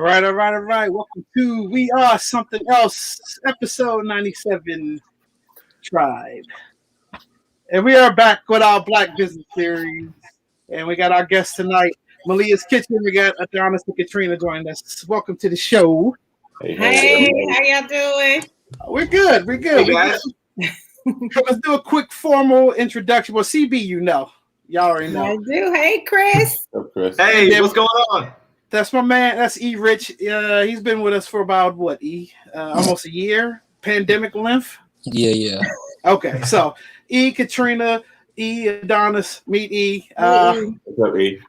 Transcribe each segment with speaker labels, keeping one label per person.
Speaker 1: All right. Welcome to We Are Something Else, episode 97, Tribe. And we are back with our Black Business series. And we got our guest tonight, Malias Kitchen. We got Adonis and Katrina joining us. Welcome to the show.
Speaker 2: Hey, how y'all doing?
Speaker 1: We're good.
Speaker 2: Hey, guys.
Speaker 1: So let's do a quick formal introduction. Well, CB, y'all already know.
Speaker 2: I do. Hey, Chris.
Speaker 3: Hey, what's going on?
Speaker 1: That's my man. That's E. Rich. He's been with us for about almost a year. Pandemic length.
Speaker 4: Yeah.
Speaker 1: Okay, so E. Katrina, E. Adonis, meet E.
Speaker 3: What's up, E?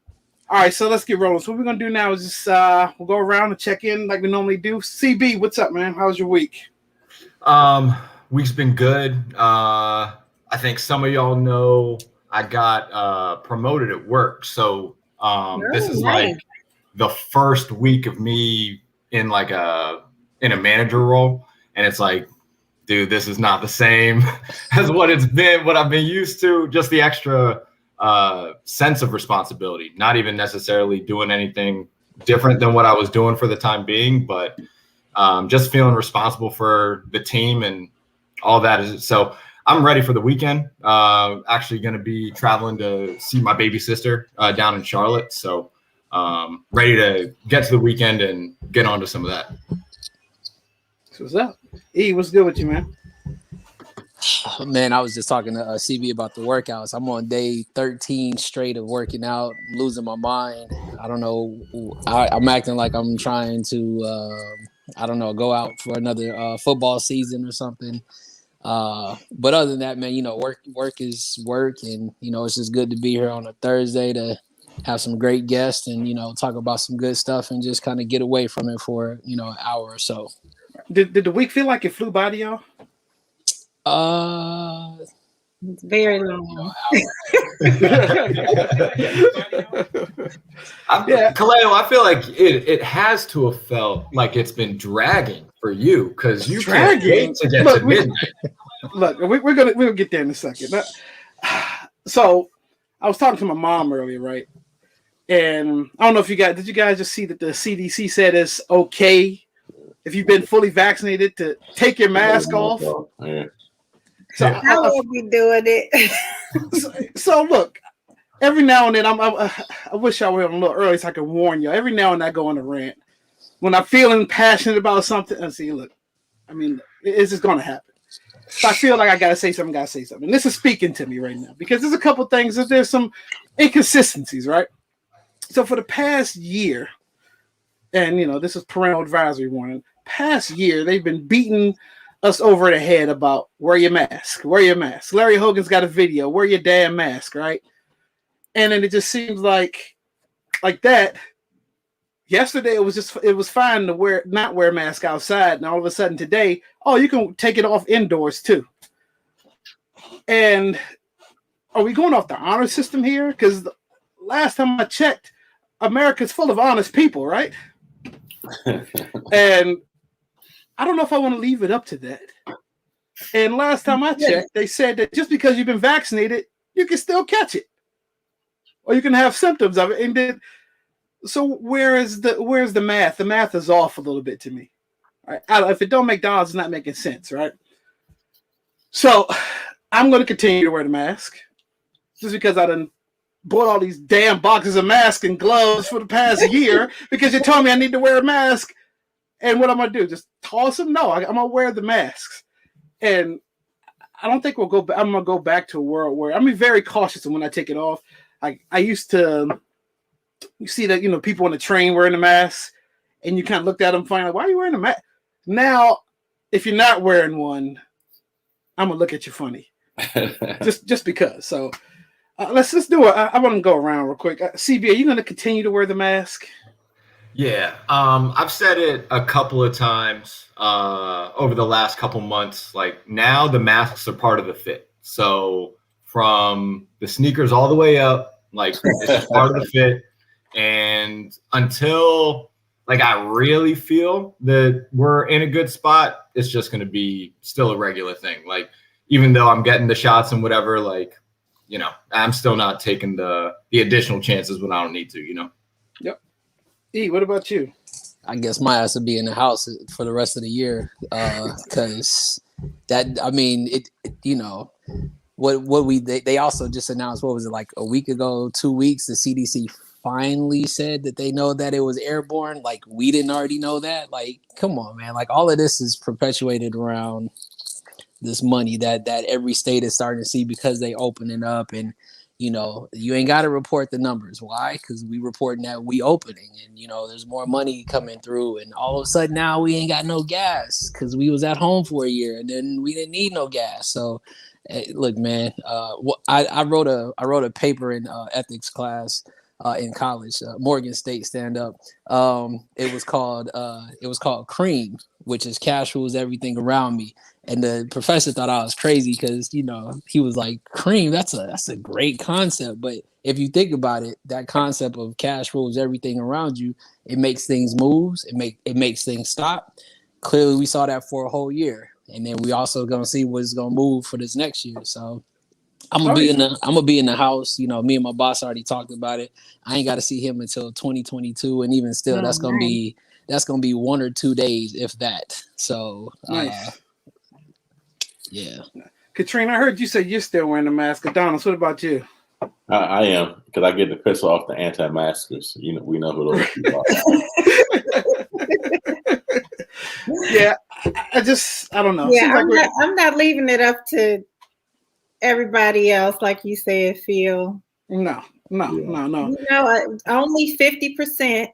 Speaker 1: All right, so let's get rolling. So what we're gonna do now is just we'll go around and check in like we normally do. CB, what's up, man? How's your week?
Speaker 3: Week's been good. I think some of y'all know I got promoted at work, so this is
Speaker 2: nice.
Speaker 3: like the first week of me in a manager role, and it's like, dude, this is not the same as what I've been used to. Just the extra sense of responsibility, not even necessarily doing anything different than what I was doing for the time being, but just feeling responsible for the team and all that. So I'm ready for the weekend. Actually going to be traveling to see my baby sister down in Charlotte. So ready to get to the weekend and get on to some of that.
Speaker 1: So what's up? E, what's good with you, man?
Speaker 4: Man, I was just talking to CB about the workouts. I'm on day 13 straight of working out, losing my mind. I don't know. I'm acting like I'm trying to, go out for another football season or something. But other than that, man, work is work. And, it's just good to be here on a Thursday to have some great guests and, talk about some good stuff and just kind of get away from it for, an hour or so.
Speaker 1: Did the week feel like it flew by to y'all?
Speaker 2: It's very long.
Speaker 3: Kaleo, I feel like it has to have felt like it's been dragging for you because you can't wait to get to midnight.
Speaker 1: Look, we'll get there in a second. So I was talking to my mom earlier, right? And I don't know if did you guys just see that the CDC said it's okay if you've been fully vaccinated to take your mask off?
Speaker 3: Yeah.
Speaker 1: So
Speaker 2: I won't be doing it.
Speaker 1: so look, every now and then I wish I were a little early so I could warn you. Every now and then I go on a rant when I'm feeling passionate about something. I see, look, I mean, it's just going to happen. If I feel like I got to say something, And this is speaking to me right now because there's a couple things that there's some inconsistencies, right? So for the past year, and this is parental advisory warning. Past year, they've been beating us over the head about wear your mask. Larry Hogan's got a video, wear your damn mask, right? And then it just seems like that. Yesterday it was fine to not wear a mask outside, and all of a sudden today, you can take it off indoors too. And are we going off the honor system here? Because last time I checked, America's full of honest people, right? And I don't know if I want to leave it up to that. And last time I checked, they said that just because you've been vaccinated, you can still catch it, or you can have symptoms of it. And then, so where's the math? The math is off a little bit to me. Right? If it don't make dollars, it's not making sense, right? So I'm going to continue to wear the mask just because I done bought all these damn boxes of masks and gloves for the past year because you told me I need to wear a mask. And what I'm going to do? Just toss them? No, I'm going to wear the masks. And I don't think I'm going to go back to a world where I'm very cautious when I take it off. I used to, you see that, people on the train wearing a mask and you kind of looked at them funny, like, why are you wearing a mask? Now, if you're not wearing one, I'm going to look at you funny. just because. So let's do it. I want to go around real quick. CB, are you going to continue to wear the mask?
Speaker 3: Yeah, I've said it a couple of times over the last couple months. Like now the masks are part of the fit. So from the sneakers all the way up, like it's just part of the fit. And until I really feel that we're in a good spot, it's just going to be still a regular thing. Like even though I'm getting the shots and whatever, I'm still not taking the additional chances when I don't need to,
Speaker 1: Yep. E, what about you?
Speaker 4: I guess my ass would be in the house for the rest of the year, because you know, they also just announced, what was it, like a week ago, 2 weeks, the CDC finally said that they know that it was airborne. Like, we didn't already know that. Like, come on, man. Like, all of this is perpetuated around this money that every state is starting to see because they opening up. And you know, you ain't got to report the numbers. Why? Because we reporting that we opening, and you know, there's more money coming through, and all of a sudden now we ain't got no gas because we was at home for a year and then we didn't need no gas. So look, man, I wrote a paper in ethics class in college, Morgan State stand up. It was called CREAM, which is cash rules everything around me. And the professor thought I was crazy because, you know, he was like, CREAM, that's a great concept. But if you think about it, that concept of cash rules everything around you, it makes things move, it makes things stop. Clearly, we saw that for a whole year, and then we also gonna see what's gonna move for this next year. So I'm gonna be in the house. You know, me and my boss already talked about it. I ain't got to see him until 2022, and even still, that's gonna be 1 or 2 days, if that. So
Speaker 1: nice.
Speaker 4: Yeah.
Speaker 1: Katrina, I heard you say you're still wearing the mask. Adonis, what about you?
Speaker 5: I am, because I get the piss off the anti-maskers. You know, we know who those people are.
Speaker 1: Yeah, I don't know.
Speaker 2: Yeah, I'm not leaving it up to everybody else, like you said, Phil.
Speaker 1: No.
Speaker 2: You know, only 50%,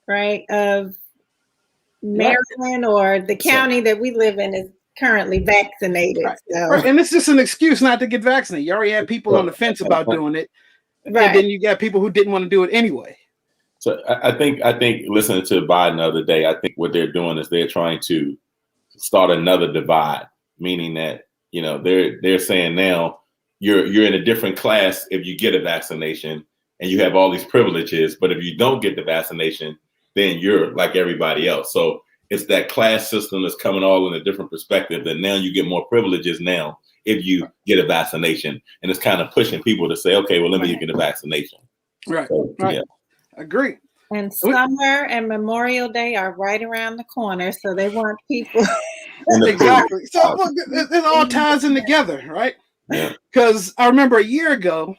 Speaker 2: right, of Maryland or the county that we live in is currently vaccinated.
Speaker 1: Right.
Speaker 2: So.
Speaker 1: Right. And it's just an excuse not to get vaccinated. You already had people on the fence about doing it, and then you got people who didn't want to do it anyway.
Speaker 5: So I think listening to Biden the other day, I think what they're doing is they're trying to start another divide, meaning that, you know, they're saying now you're in a different class if you get a vaccination and you have all these privileges, but if you don't get the vaccination, then you're like everybody else. So it's that class system that's coming all in a different perspective, that now you get more privileges now if you get a vaccination. And it's kind of pushing people to say, okay, well, let me get a vaccination.
Speaker 1: Right.
Speaker 5: So,
Speaker 1: right.
Speaker 5: Yeah.
Speaker 1: Agree.
Speaker 2: And summer and Memorial Day are right around the corner, so they want people.
Speaker 1: Exactly. So look, it all ties in together, right?
Speaker 5: Yeah.
Speaker 1: Because I remember a year ago,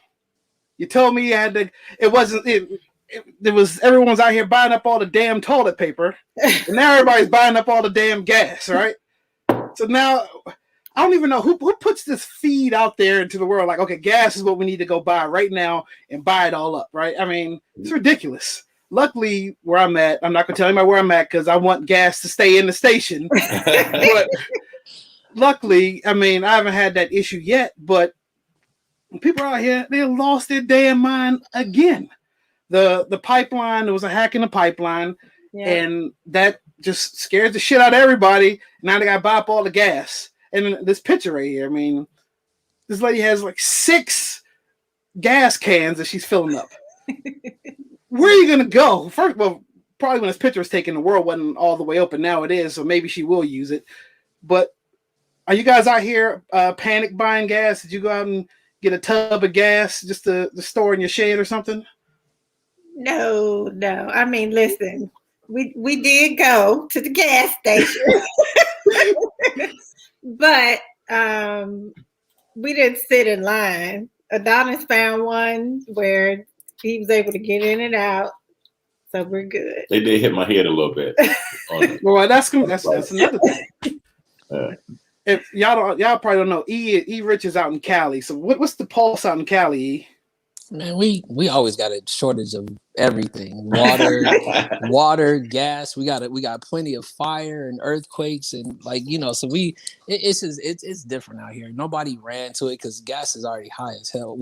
Speaker 1: you told me you had to. It was everyone's out here buying up all the damn toilet paper, and now everybody's buying up all the damn gas, right? So now I don't even know who puts this feed out there into the world. Like, okay, gas is what we need to go buy right now and buy it all up, right? I mean, it's ridiculous. Luckily, where I'm at, I'm not going to tell anybody where I'm at because I want gas to stay in the station. But luckily, I mean, I haven't had that issue yet. But people out here, they lost their damn mind again. The pipeline, there was a hack in the pipeline, and that just scares the shit out of everybody. Now they got to buy up all the gas. And this picture right here, I mean, this lady has like 6 gas cans that she's filling up. Where are you going to go? First, well, probably when this picture was taken, the world wasn't all the way open. Now it is, so maybe she will use it. But are you guys out here panic buying gas? Did you go out and get a tub of gas just to store in your shed or something?
Speaker 2: No. I mean, listen, we did go to the gas station, but we didn't sit in line. Adonis found one where he was able to get in and out, so we're good.
Speaker 5: They did hit my head a little bit.
Speaker 1: Well, that's another thing. If y'all probably don't know, E Rich is out in Cali. So what's the pulse out in Cali? E?
Speaker 4: Man, we always got a shortage of everything. Water, gas. We got plenty of fire and earthquakes, and like, you know, so it's different out here. Nobody ran to it because gas is already high as hell.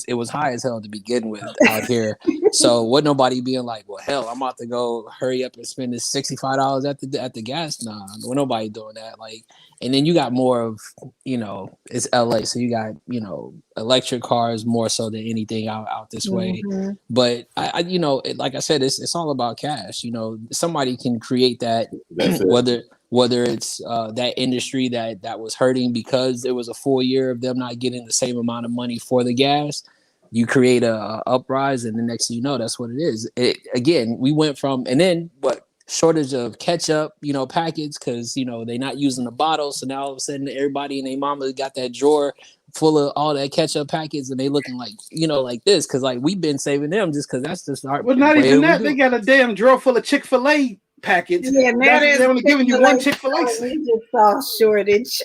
Speaker 4: It was high as hell to begin with out here. So what, nobody being like, well, hell, I'm about to go hurry up and spend this $65 at the gas. Nah, nobody doing that. Like, and then you got more of, you know, it's LA, so you got, you know, electric cars more so than anything out this way. Mm-hmm. But I you know, like I said, it's all about cash. You know, somebody can create that, whether it's that industry that was hurting because it was a full year of them not getting the same amount of money for the gas. You create a uprise, and the next thing you know, that's what it is. Again, we went from, and then what shortage of ketchup, packets because they're not using the bottle. So now all of a sudden everybody and their mama got that drawer full of all that ketchup packets, and they looking like like this because like we've been saving them just because that's just our
Speaker 1: Well, not
Speaker 4: way
Speaker 1: even
Speaker 4: we
Speaker 1: that.
Speaker 4: do
Speaker 1: They
Speaker 4: it.
Speaker 1: got a damn drawer full of Chick-fil-A packets.
Speaker 2: Yeah, now
Speaker 1: They're only giving you one Chick-fil-A.
Speaker 2: We just saw shortage.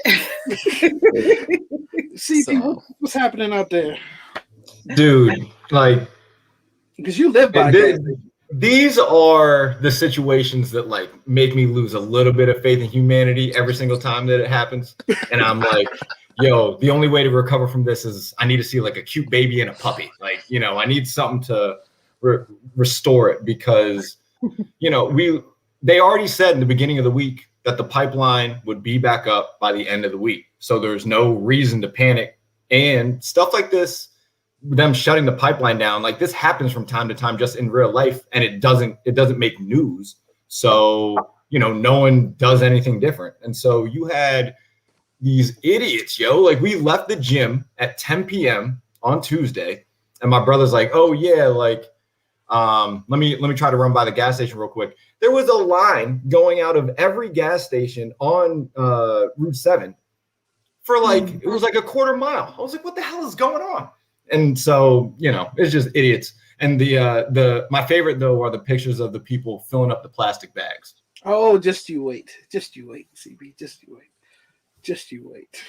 Speaker 1: CP, what's happening out there?
Speaker 3: Dude, like,
Speaker 1: because you live by
Speaker 3: these are the situations that like make me lose a little bit of faith in humanity every single time that it happens. And I'm like, yo, the only way to recover from this is I need to see like a cute baby and a puppy. Like, I need something to restore it because, they already said in the beginning of the week that the pipeline would be back up by the end of the week. So there's no reason to panic. And stuff like this, them shutting the pipeline down, like this happens from time to time just in real life, and it doesn't make news. So, no one does anything different. And so you had these idiots, like we left the gym at 10 p.m. on Tuesday, and my brother's like, oh yeah, like, let me try to run by the gas station real quick. There was a line going out of every gas station on Route 7 for like, it was like a quarter mile. I was like, what the hell is going on? And so, it's just idiots. And my favorite though are the pictures of the people filling up the plastic bags.
Speaker 1: Oh, just you wait, CB, just you wait.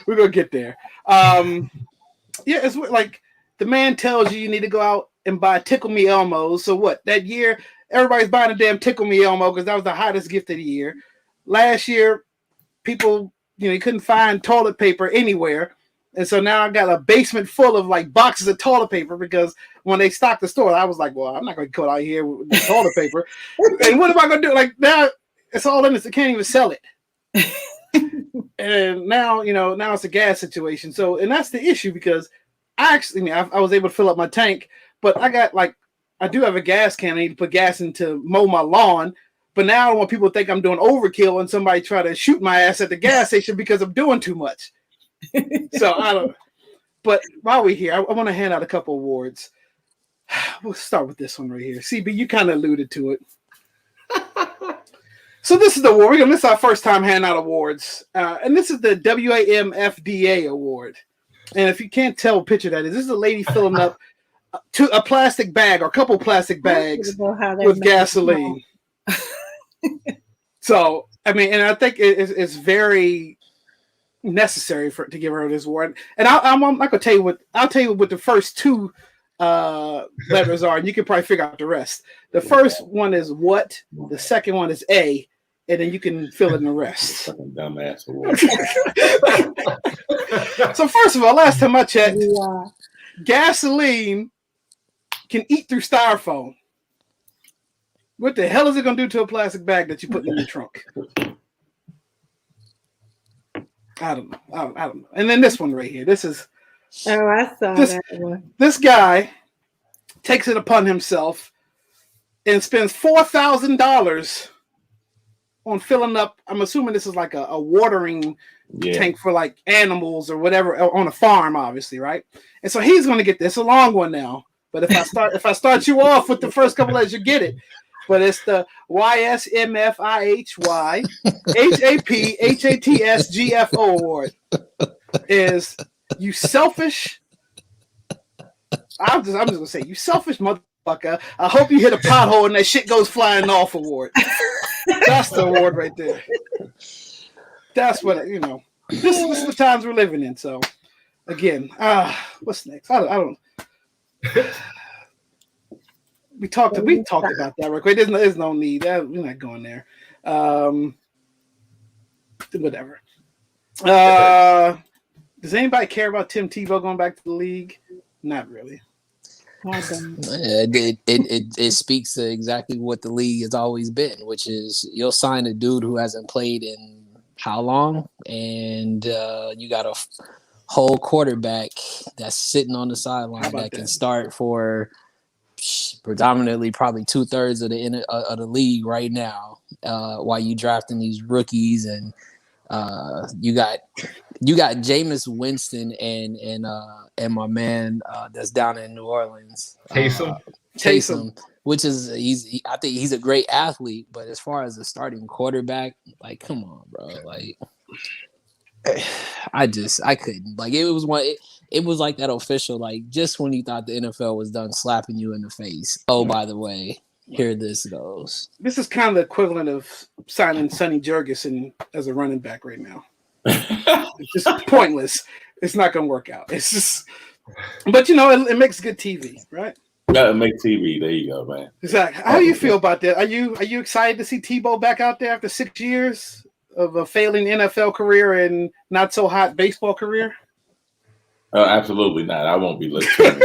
Speaker 1: We're gonna get there. Yeah, it's like the man tells you need to go out and buy Tickle Me Elmos. So what? That year, everybody's buying a damn Tickle Me Elmo because that was the hottest gift of the year. Last year, people, you couldn't find toilet paper anywhere. And so now I got a basement full of like boxes of toilet paper because when they stocked the store, I was like, well, I'm not going to go out here with the toilet paper. And what am I going to do? Like now it's all in this. I can't even sell it. And now, now it's a gas situation. So, and that's the issue because I was able to fill up my tank, but I do have a gas can. I need to put gas in to mow my lawn. But now I don't want people to think I'm doing overkill and somebody try to shoot my ass at the gas station because I'm doing too much. So I don't. But while we're here, I want to hand out a couple awards. We'll start with this one right here. CB, you kind of alluded to it. So this is the award. This is our first time handing out awards, and this is the WAMFDA award. And if you can't tell what picture that is, this is a lady filling up to a plastic bag or a couple plastic bags with gasoline. So and I think it's very necessary to give her this award. And I'm not gonna tell you what. I'll tell you what the first two letters are, and you can probably figure out the rest. The first one is what. The second one is A, and then you can fill in the rest.
Speaker 5: Fucking dumbass award.
Speaker 1: So first of all, last time I checked, gasoline can eat through styrofoam. What the hell is it gonna do to a plastic bag that you put in your trunk? I don't know. And then this one right here. This is.
Speaker 2: Oh, I saw that one.
Speaker 1: This guy takes it upon himself and spends $4,000 on filling up. I'm assuming this is like a watering tank for like animals or whatever on a farm, obviously, right? And so he's going to get this. A long one now, but if I start you off with the first couple letters, you get it. But it's the YSMFIHY HAPHATSGFO award. Is you selfish? I'm just gonna say you selfish motherfucker. I hope you hit a pothole and that shit goes flying off award. That's the award right there. That's what This is the times we're living in. So again, what's next? I don't. We talked about that real quick. There's no need. We're not going there. Whatever. Does anybody care about Tim Tebow going back to the league? Not really.
Speaker 4: It speaks to exactly what the league has always been, which is you'll sign a dude who hasn't played in how long, and you got a whole quarterback that's sitting on the sideline that can start for predominantly probably 2/3 of the league right now, while you drafting these rookies, and you got Jameis Winston and my man that's down in New Orleans,
Speaker 3: Taysom.
Speaker 4: which is I think he's a great athlete, but as far as a starting quarterback, like, come on, bro, like. I couldn't, like, it was like that official, like, just when you thought the NFL was done slapping you in the face, oh, by the way, here this goes.
Speaker 1: This is kind of the equivalent of signing Sonny Jurgensen as a running back right now. It's just pointless. It's not going to work out. It's just, but it makes good TV, right?
Speaker 5: Gotta make TV. There you go, man.
Speaker 1: Exactly. How do you feel about that? Are you excited to see Tebow back out there after 6 years of a failing NFL career and not so hot baseball career?
Speaker 5: Absolutely not. I won't be listening.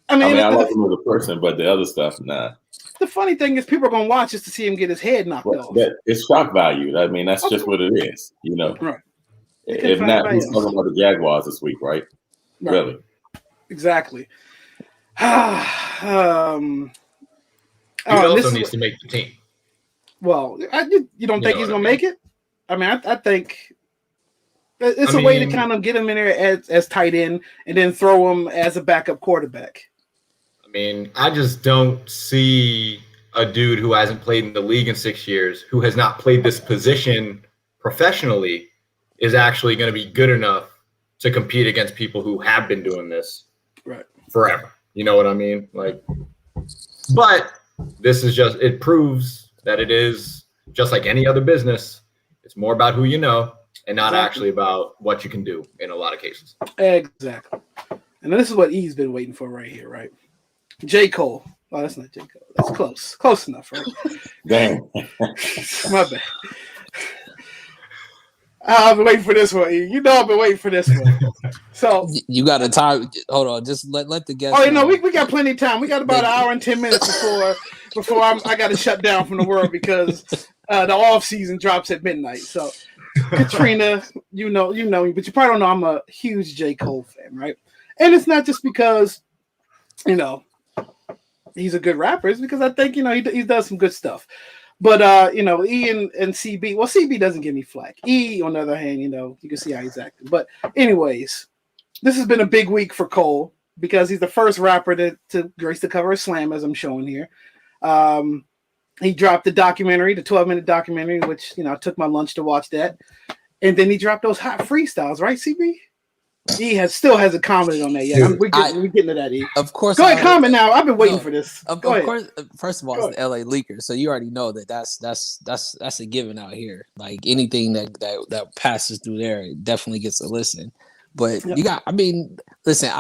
Speaker 5: I like him as a person, but the other stuff, nah.
Speaker 1: The funny thing is, people are going to watch just to see him get his head knocked off.
Speaker 5: It's shock value. I mean, that's just what it is,
Speaker 1: Right.
Speaker 5: If not, he's talking about the Jaguars this week, right? Really?
Speaker 1: Exactly.
Speaker 3: He also needs to make the team.
Speaker 1: Well, you don't think he's going to make it? I mean, I think it's a way to kind of get him in there as tight end and then throw him as a backup quarterback.
Speaker 3: I mean, I just don't see a dude who hasn't played in the league in 6 years, who has not played this position professionally, is actually going to be good enough to compete against people who have been doing this forever. You know what I mean? Like, but this is just, it proves that it is just like any other business. It's more about who you know and not actually about what you can do in a lot of cases. Exactly.
Speaker 1: And this is what E's been waiting for right here, right? J. Cole. Oh, that's not J. Cole. That's close. Close enough, right?
Speaker 5: Dang.
Speaker 1: My bad. I've been waiting for this one, E. I've been waiting for this one. So
Speaker 4: you got a time. Hold on. Just let the guests.
Speaker 1: Oh, we got plenty of time. We got about an hour and 10 minutes before I got to shut down from the world because the off season drops at midnight. So, Katrina, you know me, but you probably don't know I'm a huge J. Cole fan, right? And it's not just because he's a good rapper. It's because I think he does some good stuff. But E and CB, well, CB doesn't give me flack. E, on the other hand, you can see how he's acting. But anyways, this has been a big week for Cole because he's the first rapper to grace the cover of Slam, as I'm showing here. He dropped the documentary, the 12-minute documentary, which I took my lunch to watch that, and then he dropped those hot freestyles, right, CB? He still hasn't commented on that yet. We're getting to that, E.
Speaker 4: Of course.
Speaker 1: Go ahead, comment now. I've been waiting for this.
Speaker 4: Of course. First of all, it's the LA Leaker, so you already know that's a given out here. Like anything that passes through there, it definitely gets a listen. But listen.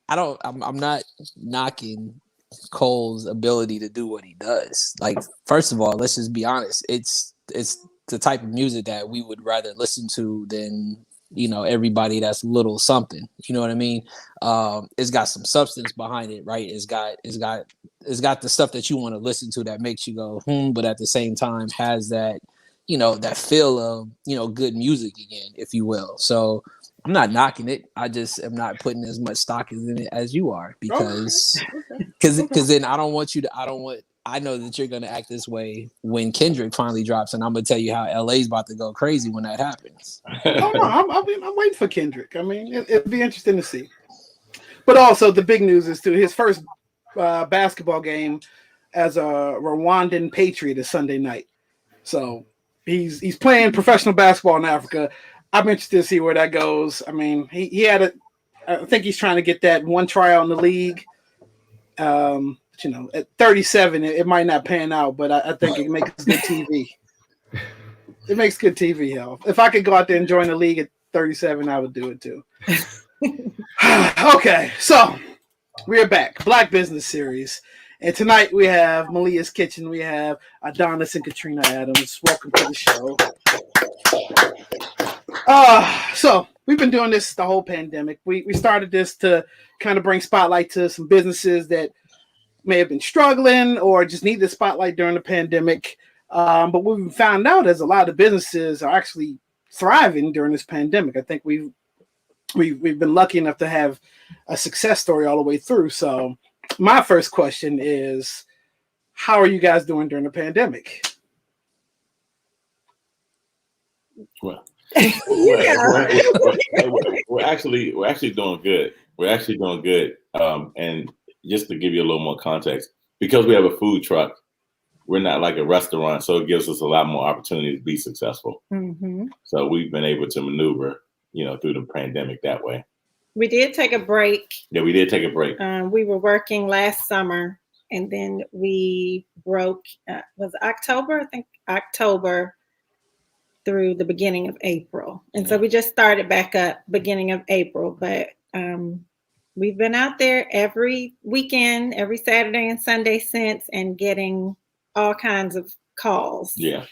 Speaker 4: I'm not knocking Cole's ability to do what he does. Like, first of all, let's just be honest. It's the type of music that we would rather listen to than everybody that's little something. You know what I mean? It's got some substance behind it, right? It's got the stuff that you want to listen to that makes you go, but at the same time has that, that feel of, good music again, if you will. So I'm not knocking it. I just am not putting as much stock in it as you are because then I know that you're going to act this way when Kendrick finally drops, and I'm going to tell you how LA's about to go crazy when that happens.
Speaker 1: I'm waiting for Kendrick. I mean, it'd be interesting to see. But also, the big news is, too, his first basketball game as a Rwandan Patriot is Sunday night. So he's playing professional basketball in Africa. I'm interested to see where that goes. I mean, he had I think he's trying to get that one tryout in the league. At 37, it might not pan out, but I think it makes good TV. It makes good TV, hell. If I could go out there and join the league at 37, I would do it too. Okay, so we're back. Black Business Series. And tonight we have Malias Kitchen. We have Adonis and Katrina Adams. Welcome to the show. So we've been doing this the whole pandemic. We started this to kind of bring spotlight to some businesses that may have been struggling or just need the spotlight during the pandemic. But what we found out is a lot of businesses are actually thriving during this pandemic. I think we've been lucky enough to have a success story all the way through. So my first question is, how are you guys doing during the pandemic?
Speaker 5: Well, we're actually doing good. We're actually doing good. And just to give you a little more context, because we have a food truck, we're not like a restaurant, so it gives us a lot more opportunity to be successful.
Speaker 2: Mm-hmm.
Speaker 5: So we've been able to maneuver, through the pandemic that way.
Speaker 2: We did take a break.
Speaker 5: Yeah, we did take a break.
Speaker 2: We were working last summer, and then we broke, was it October? I think October through the beginning of April. And so we just started back up beginning of April, but we've been out there every weekend, every Saturday and Sunday since, and getting all kinds of calls.
Speaker 5: Yeah.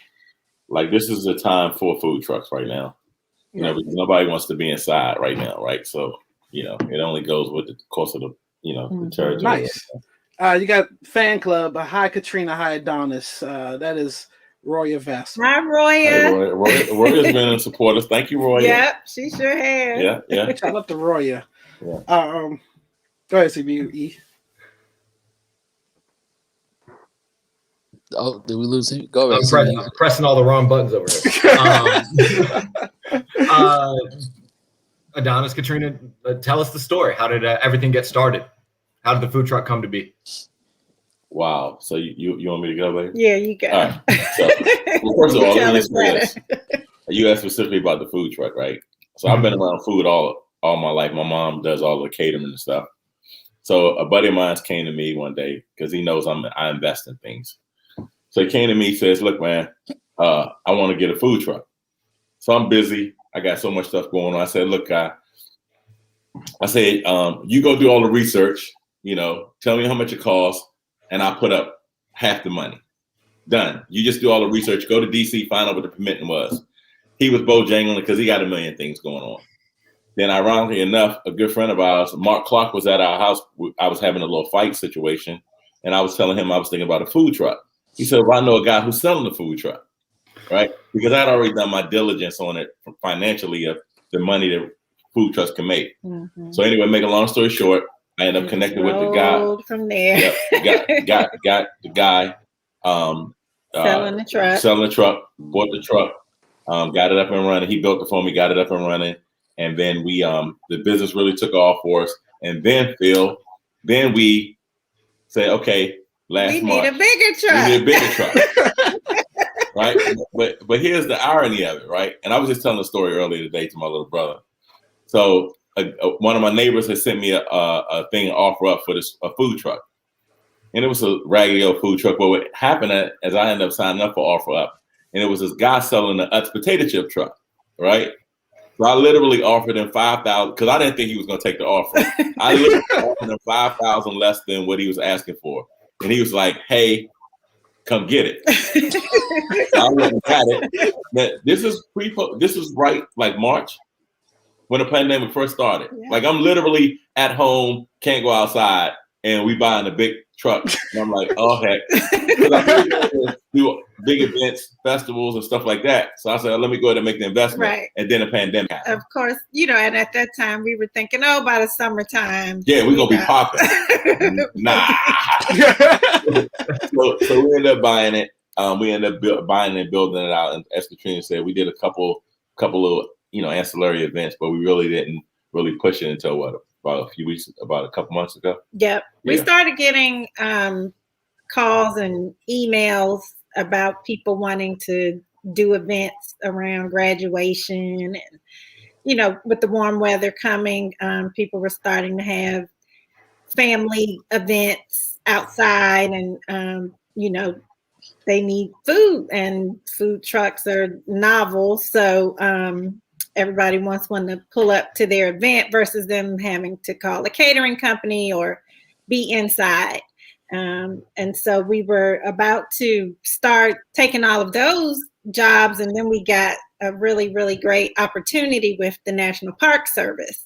Speaker 5: Like this is the time for food trucks right now. Because nobody wants to be inside right now, right? So, it only goes with the course of the, the territory.
Speaker 1: Nice. You got fan club, hi Katrina, hi Adonis. That is Roya Vassal.
Speaker 2: Hi, Roya.
Speaker 5: Roya's been in support us. Thank you, Roya.
Speaker 2: Yep, she sure has.
Speaker 5: Yeah.
Speaker 1: Shout out to Roya.
Speaker 5: Yeah.
Speaker 1: Go ahead, CBE.
Speaker 4: Oh, did we lose him? Go ahead.
Speaker 3: I'm pressing all the wrong buttons over here. Adonis, Katrina, tell us the story. How did everything get started? How did the food truck come to be?
Speaker 5: Wow. So you want me to go, baby?
Speaker 2: Yeah, you go.
Speaker 5: All right. So, well, first of all, let me explain this. You asked specifically about the food truck, right? So I've been around food all my life. My mom does all the catering and stuff. So a buddy of mine came to me one day because he knows I invest in things. So he came to me, says, look, man, I want to get a food truck. So I'm busy. I got so much stuff going on. I said, look, guy, you go do all the research, tell me how much it costs, and I'll put up half the money. Done. You just do all the research, go to DC, find out what the permitting was. He was bojangling because he got a million things going on. Then ironically enough, a good friend of ours, Mark Clark, was at our house. I was having a little fight situation, and I was telling him I was thinking about a food truck. He said, well, I know a guy who's selling the food truck, right? Because I'd already done my diligence on it financially of the money that food trucks can make. Mm-hmm. So anyway, make a long story short, I ended up connecting with the guy.
Speaker 2: From there.
Speaker 5: Got the guy
Speaker 2: selling the truck,
Speaker 5: bought the truck, got it up and running. He built it for me, got it up and running. And then we, the business really took off for us. And then Phil, we said, okay,
Speaker 2: we need a bigger truck.
Speaker 5: Right? But here's the irony of it, right? And I was just telling a story earlier today to my little brother. So one of my neighbors had sent me a offer up for a food truck. And it was a raggedy old food truck. But what happened as I ended up signing up for offer up, and it was this guy selling the Utz potato chip truck, right? So I literally offered him $5,000 because I didn't think he was going to take the offer. I literally offered him $5,000 less than what he was asking for. And he was like, hey, come get it. So I went and got it. Now, this is right like March when the pandemic first started. Yeah. Like I'm literally at home, can't go outside, and we buying a big truck. And I'm like, oh heck. Because I really wanted to do big events, festivals, and stuff like that. So I said, let me go ahead and make the investment.
Speaker 2: Right.
Speaker 5: And then the pandemic happened.
Speaker 2: Of course, and at that time we were thinking, by the summertime.
Speaker 5: Yeah, we're gonna be popping. Nah. So we ended up buying it. We ended up buying it and building it out. And as Katrina said, we did a couple of ancillary events, but we really didn't push it until about a couple months ago.
Speaker 2: Yep. We started getting calls and emails about people wanting to do events around graduation, and with the warm weather coming, people were starting to have family events outside, and they need food, and food trucks are novel, so everybody wants one to pull up to their event versus them having to call a catering company or be inside. And so we were about to start taking all of those jobs, and then we got a really, really great opportunity with the National Park Service.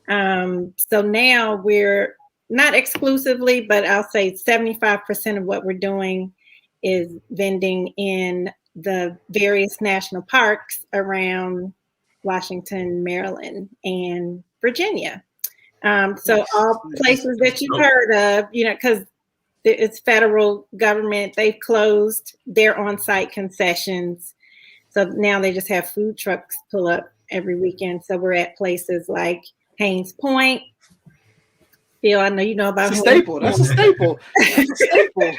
Speaker 2: So now we're not exclusively, but I'll say 75% of what we're doing is vending in the various national parks around Washington, Maryland, and Virginia. So all places that you've heard of, because it's federal government, they've closed their on-site concessions. So now they just have food trucks pull up every weekend. So we're at places like Haynes Point, Phil, I know you know about
Speaker 1: That's a staple. That's a staple. That's a staple.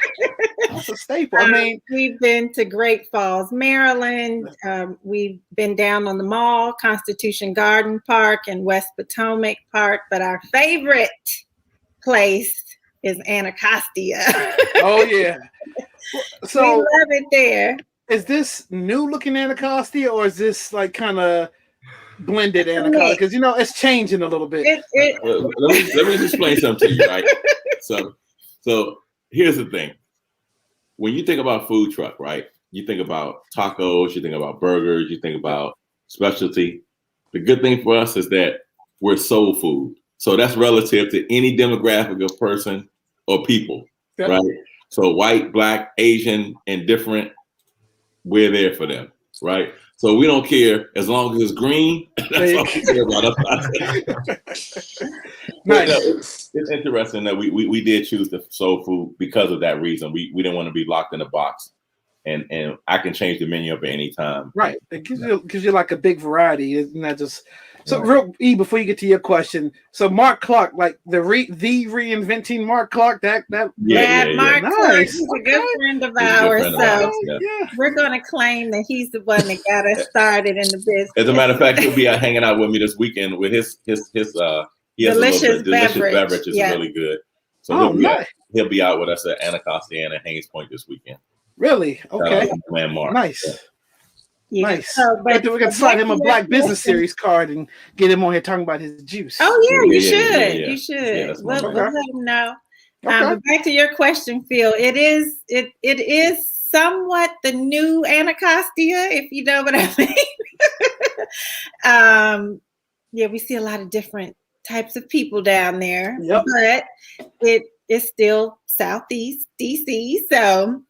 Speaker 1: That's a staple. I mean,
Speaker 2: we've been to Great Falls, Maryland. We've been down on the mall, Constitution Garden Park, and West Potomac Park. But our favorite place is Anacostia.
Speaker 1: Oh yeah. So
Speaker 2: we love it there.
Speaker 1: Is this new looking Anacostia, or is this like kind of blended Anacostia? Because it's changing a little bit.
Speaker 5: Let me explain something to you, right? So here's the thing. When you think about food truck, right? You think about tacos, you think about burgers, you think about specialty. The good thing for us is that we're soul food. So that's relative to any demographic of person or people, right? So white, black, Asian, and different, we're there for them, right? So we don't care as long as it's green. That's all we care about. Nice. It's interesting that we did choose the soul food because of that reason. We didn't want to be locked in a box, and I can change the menu up at any time.
Speaker 1: Right. It gives you like a big variety. Isn't that just so? Real E, before you get to your question, so Mark Clark, like the reinventing Mark Clark, that
Speaker 2: Mark
Speaker 1: nice.
Speaker 2: Clark is a good friend of ours. So we're going to claim that he's the one that got us started in the business.
Speaker 5: As a matter of fact, he'll be hanging out with me this weekend with his he has delicious beverage is really good. So he'll be out with us at Anacostia and at Haynes Point this weekend.
Speaker 1: Really? Okay.
Speaker 5: Landmark.
Speaker 1: Nice.
Speaker 2: Yeah.
Speaker 1: Nice. We're going to slide him a Black Business Series card and get him on here talking about his juice.
Speaker 2: Oh, yeah, you should. You should. We'll let him know. But back to your question, Phil. It is somewhat the new Anacostia, if you know what I mean. We see a lot of different types of people down there. Yep. But it is still Southeast DC. So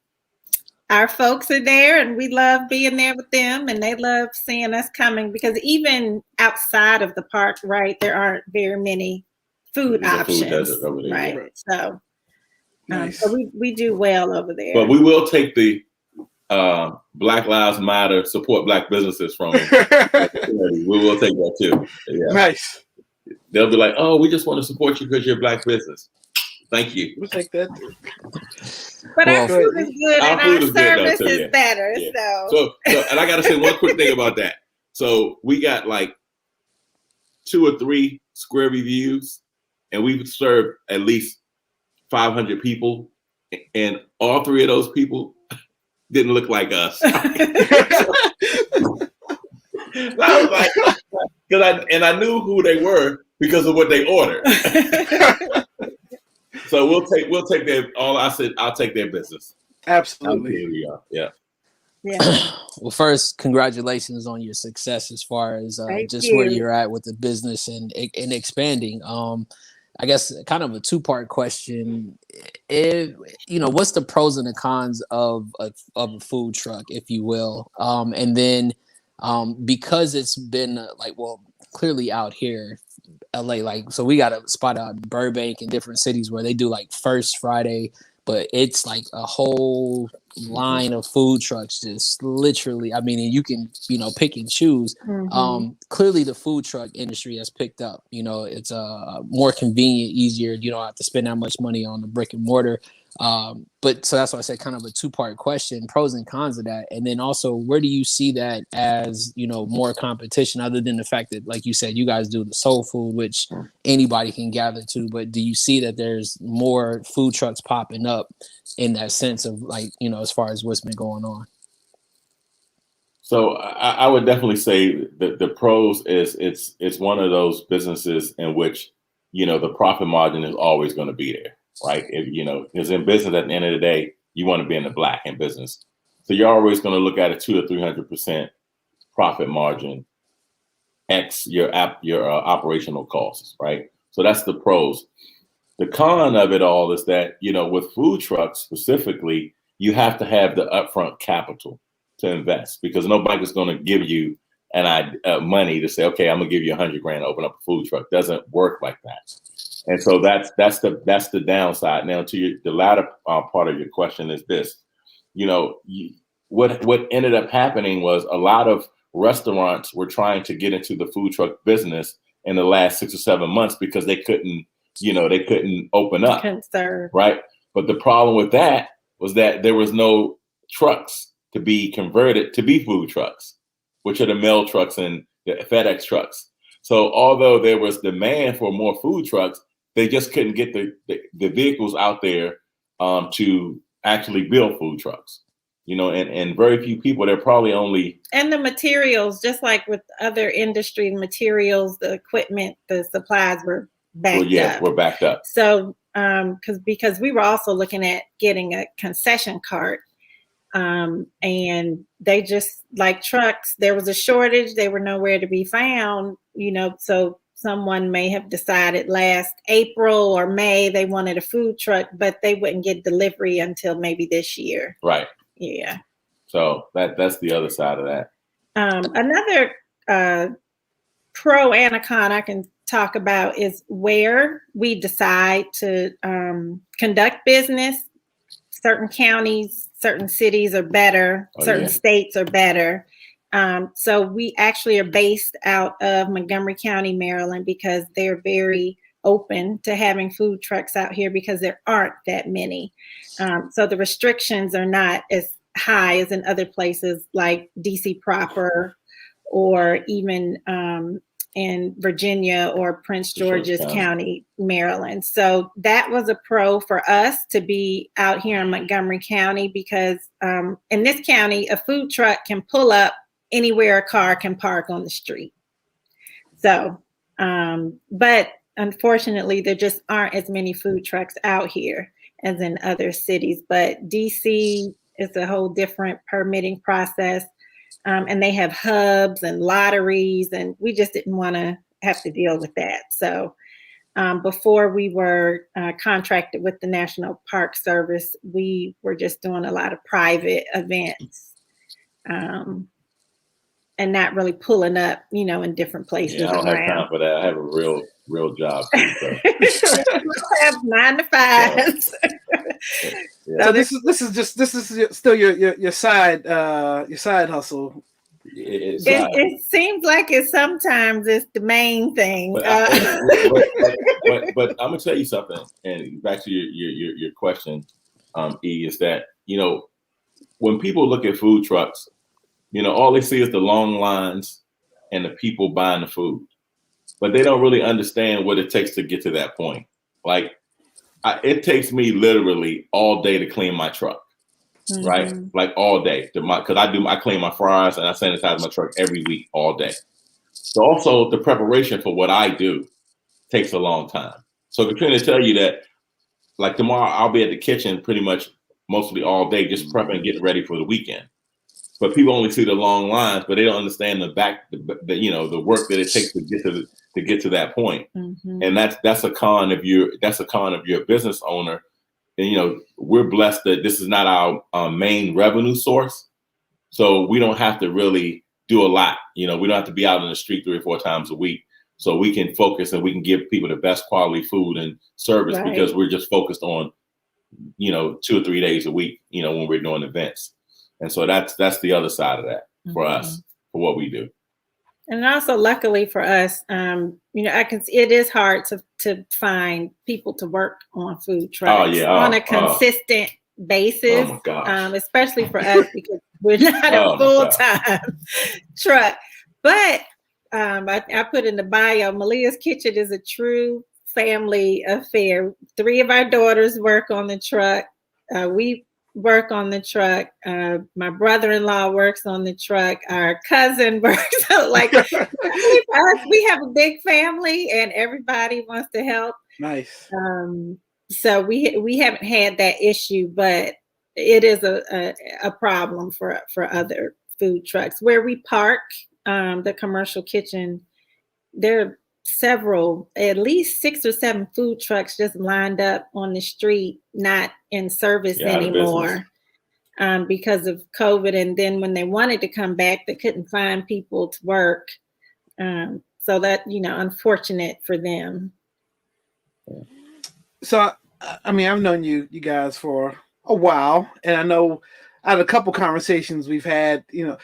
Speaker 2: our folks are there, and we love being there with them, and they love seeing us coming, because even outside of the park, right, there aren't very many food options, right? So,
Speaker 1: nice.
Speaker 2: So we do well over there.
Speaker 5: But we will take the Black Lives Matter, support Black businesses from we will take that too. Yeah.
Speaker 1: Nice.
Speaker 5: They'll be like, "Oh, we just want to support you because you're a Black business." Thank you.
Speaker 1: We'll take that.
Speaker 2: But our food is good, and our service is better. Yeah.
Speaker 5: So, and I got to say one quick thing about that. So we got like 2 or 3 square reviews, and we've served at least 500 people, and all 3 of those people didn't look like us. I was like, I knew who they were because of what they ordered. So we'll take their all. I said I'll take their business.
Speaker 1: Absolutely.
Speaker 2: Yeah.
Speaker 4: Well, first, congratulations on your success as far as where you're at with the business and expanding. I guess kind of a 2-part question. What's the pros and the cons of a food truck, if you will? And then because it's been clearly out here, LA, so we got a spot out in Burbank and different cities where they do like First Friday, but it's like a whole line of food trucks, just literally. I mean, and you can pick and choose. Mm-hmm. Clearly, the food truck industry has picked up. It's more convenient, easier. You don't have to spend that much money on the brick and mortar. But so that's why I said kind of a 2-part question, pros and cons of that. And then also, where do you see that as, more competition, other than the fact that, like you said, you guys do the soul food, which anybody can gather to, but do you see that there's more food trucks popping up in that sense of as far as what's been going on?
Speaker 5: So I would definitely say that the pros is it's one of those businesses in which, the profit margin is always going to be there. Right. Because in business, at the end of the day, you want to be in the black in business. So you're always going to look at a 200 to 300% profit margin, X your operational costs. Right. So that's the pros. The con of it all is that, with food trucks specifically, you have to have the upfront capital to invest, because nobody is going to give you money to say, okay, I'm going to give you $100,000 to open up a food truck. It doesn't work like that. And so that's the downside. Now, to the latter part of your question is this: what ended up happening was a lot of restaurants were trying to get into the food truck business in the last 6 or 7 months because they couldn't they couldn't open up.
Speaker 2: Couldn't serve.
Speaker 5: Right. But the problem with that was that there was no trucks to be converted to be food trucks, which are the mail trucks and the FedEx trucks. So although there was demand for more food trucks, they just couldn't get the vehicles out there to actually build food trucks. And very few people, they're probably only. And
Speaker 2: the materials, just like with other industry materials, the equipment, the supplies were backed up.
Speaker 5: We're backed up.
Speaker 2: So, because we were also looking at getting a concession cart, and they just, like trucks, there was a shortage. They were nowhere to be found, so someone may have decided last April or May they wanted a food truck, but they wouldn't get delivery until maybe this year.
Speaker 5: Right.
Speaker 2: Yeah.
Speaker 5: So that's the other side of that.
Speaker 2: Another pro and a con I can talk about is where we decide to conduct business. Certain counties, certain cities are better, certain states are better. So we actually are based out of Montgomery County, Maryland, because they're very open to having food trucks out here because there aren't that many. So the restrictions are not as high as in other places like DC proper, or even in Virginia or Prince George's County, Maryland. So that was a pro for us to be out here in Montgomery County because in this county, a food truck can pull up anywhere a car can park on the street. So, but unfortunately, there just aren't as many food trucks out here as in other cities. But DC is a whole different permitting process. And they have hubs and lotteries, and we just didn't want to have to deal with that. So before we were contracted with the National Park Service, we were just doing a lot of private events and not really pulling up, in different places.
Speaker 5: I don't have time for that. I have a real job too, so.
Speaker 2: I have 9 to 5.
Speaker 1: So this is still your side hustle.
Speaker 2: It seems like sometimes it's the main thing.
Speaker 5: But I'm gonna tell you something, and back to your question, E, is that when people look at food trucks, all they see is the long lines and the people buying the food, but they don't really understand what it takes to get to that point. Like, it takes me literally all day to clean my truck, right? Like all day, because I clean my fryers and I sanitize my truck every week, all day. So also the preparation for what I do takes a long time. So Katrina tell you that, like tomorrow I'll be at the kitchen pretty much mostly all day, just prepping and getting ready for the weekend. But people only see the long lines, but they don't understand the work that it takes to get to that point. And that's a con of your business owner. And we're blessed that this is not our main revenue source, so we don't have to really do a lot. We don't have to be out in the street 3 or 4 times a week, so we can focus and we can give people the best quality food and service because we're just focused on 2 or 3 days a week. When we're doing events. And so that's the other side of that for us, for what we do.
Speaker 2: And also, luckily for us, it is hard to find people to work on food trucks on a consistent basis,
Speaker 5: oh my gosh.
Speaker 2: Especially for us because we're not a full-time truck. But I put in the bio, Malias Kitchen is a true family affair. 3 of our daughters work on the truck. We work on the truck. My brother-in-law works on the truck. Our cousin works. Like we have a big family, and everybody wants to help.
Speaker 1: Nice.
Speaker 2: So we haven't had that issue, but it is a problem for other food trucks where we park. The commercial kitchen, there are at least 6 or 7 food trucks just lined up on the street, not in service anymore because of COVID. And then when they wanted to come back, they couldn't find people to work. So that, unfortunate for them.
Speaker 1: So, I've known you guys for a while, and I know out of a couple conversations we've had, you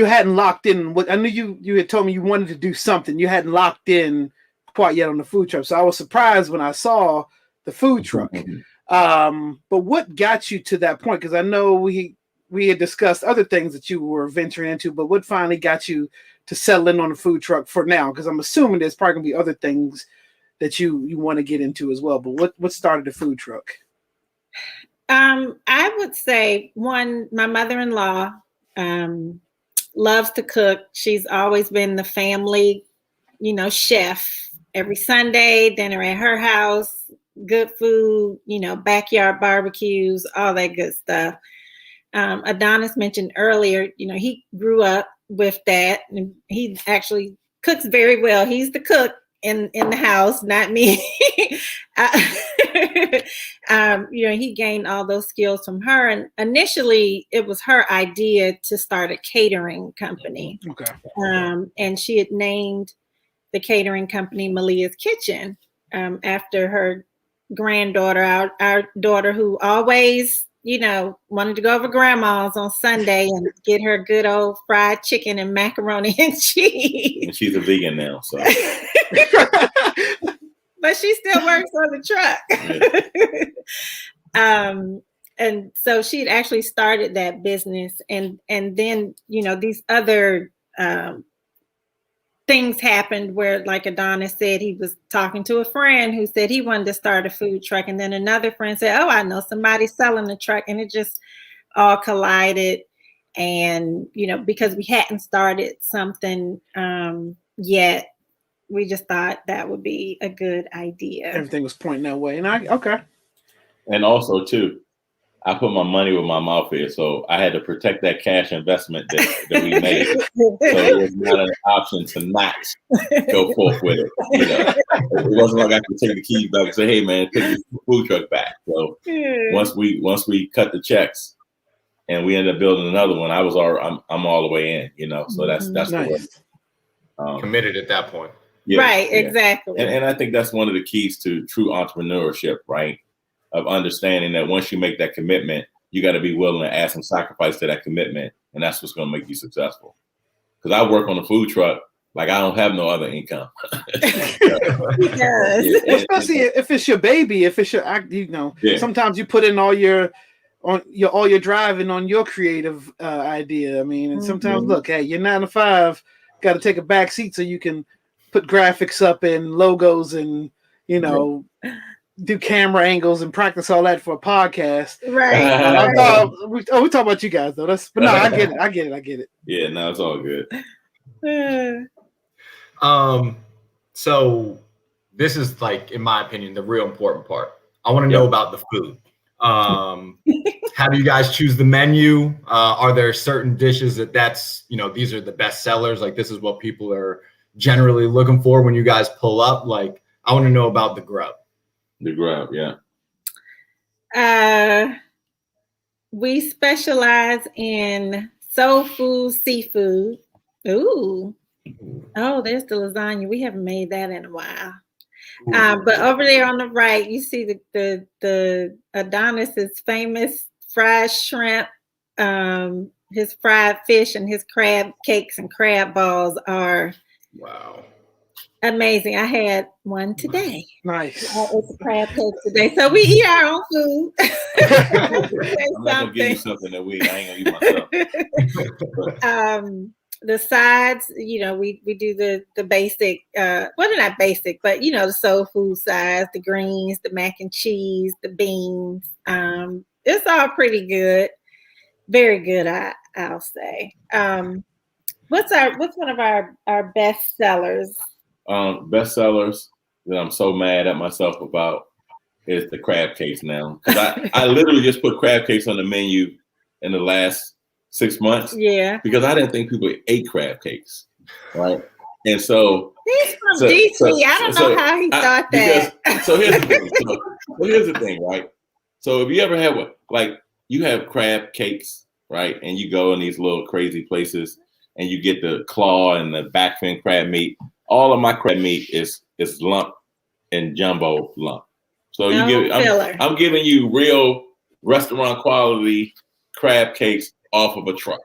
Speaker 1: hadn't locked in what I knew you had told me you wanted to do something. You hadn't locked in quite yet on the food truck. So I was surprised when I saw the food truck. But what got you to that point? Because I know we had discussed other things that you were venturing into, but what finally got you to settle in on the food truck for now? Because I'm assuming there's probably gonna be other things that you want to get into as well. But what started the food truck?
Speaker 2: I would say one, my mother-in-law loves to cook. She's always been the family, chef. Every Sunday, dinner at her house, good food, backyard barbecues, all that good stuff. Adonis mentioned earlier, he grew up with that, and he actually cooks very well. He's the cook in the house, not me. He gained all those skills from her, and initially it was her idea to start a catering company.
Speaker 1: Okay.
Speaker 2: And she had named the catering company Malias Kitchen after her granddaughter, our daughter, who always wanted to go over grandma's on Sunday and get her good old fried chicken and macaroni and cheese.
Speaker 5: And she's a vegan now, so.
Speaker 2: But she still works on the truck. Yeah. And so she'd actually started that business, and then these other things happened where, like Adonis said, he was talking to a friend who said he wanted to start a food truck, and then another friend said, "Oh, I know somebody selling a truck," and it just all collided. And because we hadn't started something yet, we just thought that would be a good idea.
Speaker 1: Everything was pointing that way, and okay.
Speaker 5: And also too, I put my money where my mouth is, so I had to protect that cash investment that we made. So it was not an option to not go forth with it. It wasn't like I could take the keys back and say, "Hey man, take this food truck back." So once we cut the checks and we ended up building another one, I'm all the way in. So that's
Speaker 1: nice.
Speaker 3: Committed at that point.
Speaker 5: Yeah,
Speaker 2: right,
Speaker 5: yeah.
Speaker 2: Exactly.
Speaker 5: And I think that's one of the keys to true entrepreneurship, right? Of understanding that once you make that commitment, you got to be willing to add some sacrifice to that commitment, and that's what's going to make you successful. Because I work on a food truck, like I don't have no other income.
Speaker 1: Especially if it's your baby, if it's your, sometimes you put in all your driving on your creative idea. I mean, and sometimes look, hey, you're 9 to 5, got to take a back seat so you can put graphics up and logos and do camera angles and practice all that for a podcast.
Speaker 2: Right.
Speaker 1: We talk about you guys though. But no, I get it.
Speaker 5: Yeah, no, it's all good.
Speaker 3: So this is, like, in my opinion, the real important part. I want to know about the food. How do you guys choose the menu? Are there certain dishes that's these are the best sellers? Like, this is what people are generally looking for when you guys pull up? Like, I want to know about the grub.
Speaker 5: The grub, yeah.
Speaker 2: We specialize in soul food, seafood. Ooh. Oh, there's the lasagna. We haven't made that in a while. But over there on the right, you see the Adonis's famous fried shrimp, his fried fish, and his crab cakes and crab balls are amazing. I had one today.
Speaker 1: Nice.
Speaker 2: It's a crab cake today. So we eat our own food.
Speaker 5: I'm not gonna give you something that I ain't gonna eat myself.
Speaker 2: The sides, we do the basic, well, they're not basic, but the soul food sides, the greens, the mac and cheese, the beans. It's all pretty good. Very good, I'll say. What's one of our best sellers?
Speaker 5: Best sellers that I'm so mad at myself about is the crab cakes now. Because I literally just put crab cakes on the menu in the last 6 months.
Speaker 2: Yeah.
Speaker 5: Because I didn't think people ate crab cakes. Right. And so
Speaker 2: he's from DC. I don't know how he thought that.
Speaker 5: So here's the thing. So here's the thing, right? So if you ever have you have crab cakes, right? And you go in these little crazy places and you get the claw and the back fin crab meat. All of my crab meat is lump and jumbo lump. So I'm giving you real restaurant quality crab cakes off of a truck,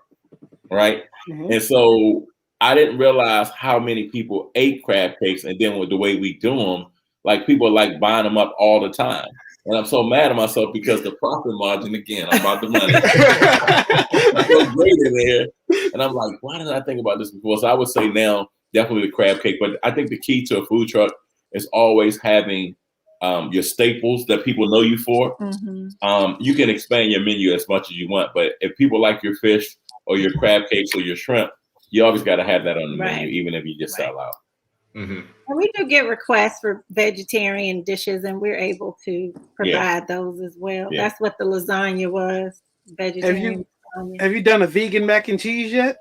Speaker 5: right? Mm-hmm. And so I didn't realize how many people ate crab cakes, and then with the way we do them, like people like buying them up all the time. And I'm so mad at myself because the profit margin, again, I'm about the money. It's so great in there. And I'm like, why didn't I think about this before? So I would say now, definitely the crab cake. But I think the key to a food truck is always having your staples that people know you for. You can expand your menu as much as you want, but if people like your fish or your crab cakes or your shrimp, you always got to have that on the menu, even if you just sell out.
Speaker 2: And we do get requests for vegetarian dishes, and we're able to provide those as well. That's what the lasagna was, vegetarian.
Speaker 1: Have you done a vegan mac and cheese yet?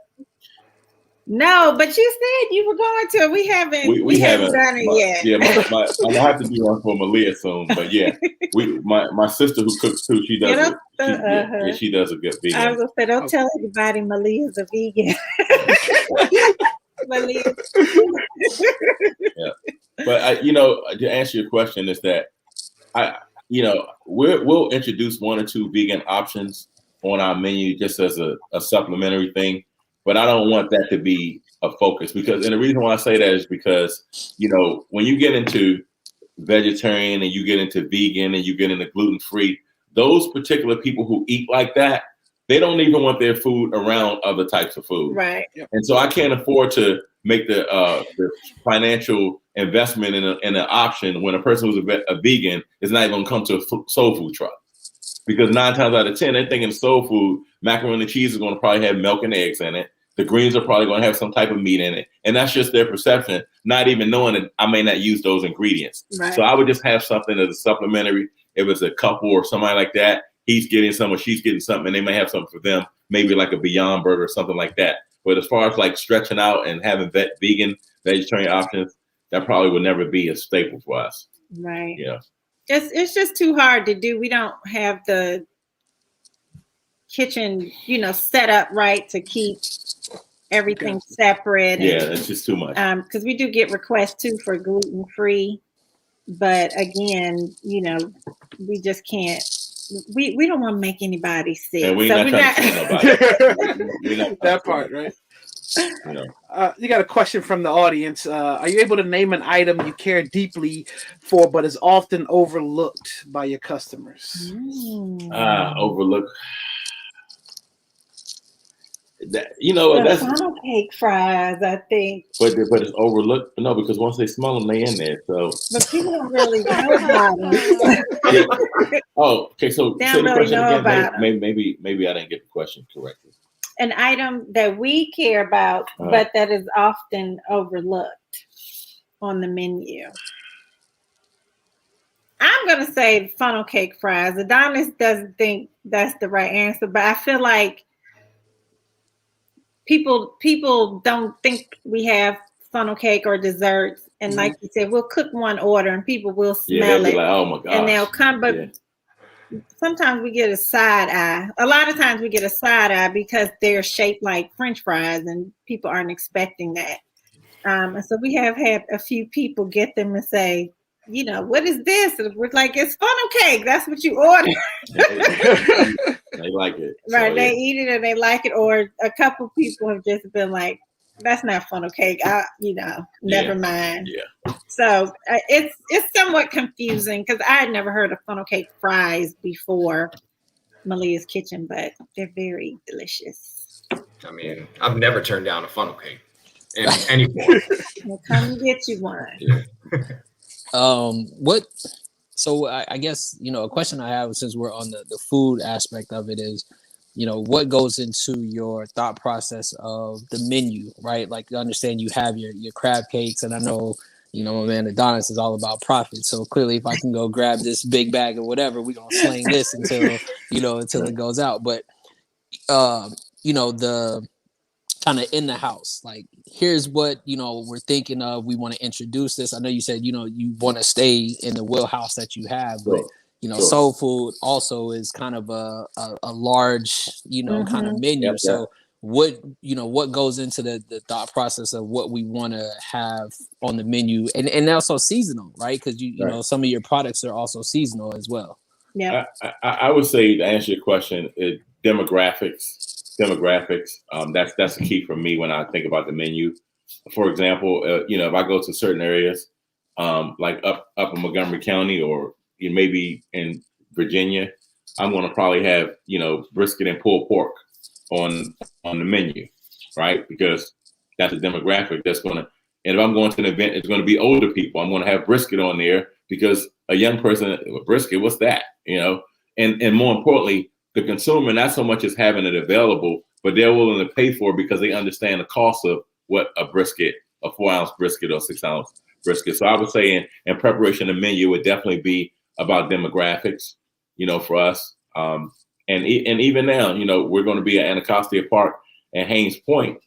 Speaker 2: No, but you said you were going to. We haven't. We haven't done it yet.
Speaker 5: Yeah, I'm gonna have to do one for Malia soon. But yeah, my sister who cooks too. She does. She does a good vegan.
Speaker 2: I was gonna say, don't tell everybody Malia's a vegan. Malia.
Speaker 5: But to answer your question is that we'll introduce 1 or 2 vegan options on our menu just as a supplementary thing. But I don't want that to be a focus and the reason why I say that is because, when you get into vegetarian and you get into vegan and you get into gluten-free, those particular people who eat like that, they don't even want their food around other types of food.
Speaker 2: Right.
Speaker 5: And so I can't afford to make the financial investment in an option when a person who's a vegan is not even going to come to a soul food truck. Because 9 times out of 10, they're thinking soul food, macaroni and cheese is going to probably have milk and eggs in it. The greens are probably going to have some type of meat in it. And that's just their perception, not even knowing that I may not use those ingredients. Right. So I would just have something as a supplementary. If it's a couple or somebody like that, he's getting some or she's getting something, and they may have something for them, maybe like a Beyond Burger or something like that. But as far as like stretching out and having vegan, vegetarian options, that probably would never be a staple for us.
Speaker 2: Right.
Speaker 5: Yeah.
Speaker 2: It's just too hard to do. We don't have the kitchen, set up right to keep everything separate.
Speaker 5: Yeah, it's just too much.
Speaker 2: Because we do get requests too for gluten-free, but again, we just can't. We don't want to make anybody sick.
Speaker 5: And we're not trying to see nobody.
Speaker 1: That part, right? You got a question from the audience. Are you able to name an item you care deeply for, but is often overlooked by your customers?
Speaker 5: Overlooked. That's
Speaker 2: funnel cake fries, I think.
Speaker 5: But it's overlooked. No, because once they smell them, they in there. So.
Speaker 2: But people don't really know about them.
Speaker 5: Oh, okay. So
Speaker 2: they
Speaker 5: say the
Speaker 2: really
Speaker 5: question
Speaker 2: know
Speaker 5: again.
Speaker 2: about
Speaker 5: Maybe I didn't get the question correctly.
Speaker 2: An item that we care about, but that is often overlooked on the menu. I'm gonna say funnel cake fries. Adonis doesn't think that's the right answer, but I feel like people don't think we have funnel cake or desserts, and like you said, we'll cook one order and people will smell it.
Speaker 5: Like, oh my gosh.
Speaker 2: And they'll come, but sometimes we get a side eye. A lot of times we get a side eye because they're shaped like French fries and people aren't expecting that. And so we have had a few people get them and say, what is this? And we're like, it's funnel cake. That's what you order.
Speaker 5: They like it.
Speaker 2: Right. So, they eat it and they like it. Or a couple people have just been like, that's not funnel cake. Never mind.
Speaker 5: Yeah.
Speaker 2: So it's somewhat confusing because I had never heard of funnel cake fries before Malias Kitchen, but they're very delicious.
Speaker 3: I mean, I've never turned down a funnel cake in any form.
Speaker 2: We'll come and get you one.
Speaker 3: Yeah.
Speaker 4: So I guess, a question I have since we're on the food aspect of it is, what goes into your thought process of the menu, right? Like, I understand you have your crab cakes, and I know, my man Adonis is all about profit. So clearly, if I can go grab this big bag or whatever, we're going to sling this until it goes out. But, the kind of in the house, like, here's what, we're thinking of. We want to introduce this. I know you said, you want to stay in the wheelhouse that you have, but soul food also is kind of a large, kind of menu. So what goes into the thought process of what we want to have on the menu, and also seasonal, right? Because some of your products are also seasonal as well.
Speaker 2: Yeah.
Speaker 5: I would say, to answer your question, demographics. demographics. That's the key for me when I think about the menu. For example, if I go to certain areas, like up in Montgomery County or maybe in Virginia, I'm going to probably have brisket and pulled pork on the menu, right? Because that's a demographic that's going to. And if I'm going to an event, it's going to be older people. I'm going to have brisket on there because a young person, brisket, what's that? And more importantly, the consumer not so much as having it available, but they're willing to pay for it because they understand the cost of what a 4-ounce brisket or 6-ounce brisket. So I would say in preparation of menu would definitely be about demographics, for us. And even now, we're going to be at Anacostia Park and Haynes Point,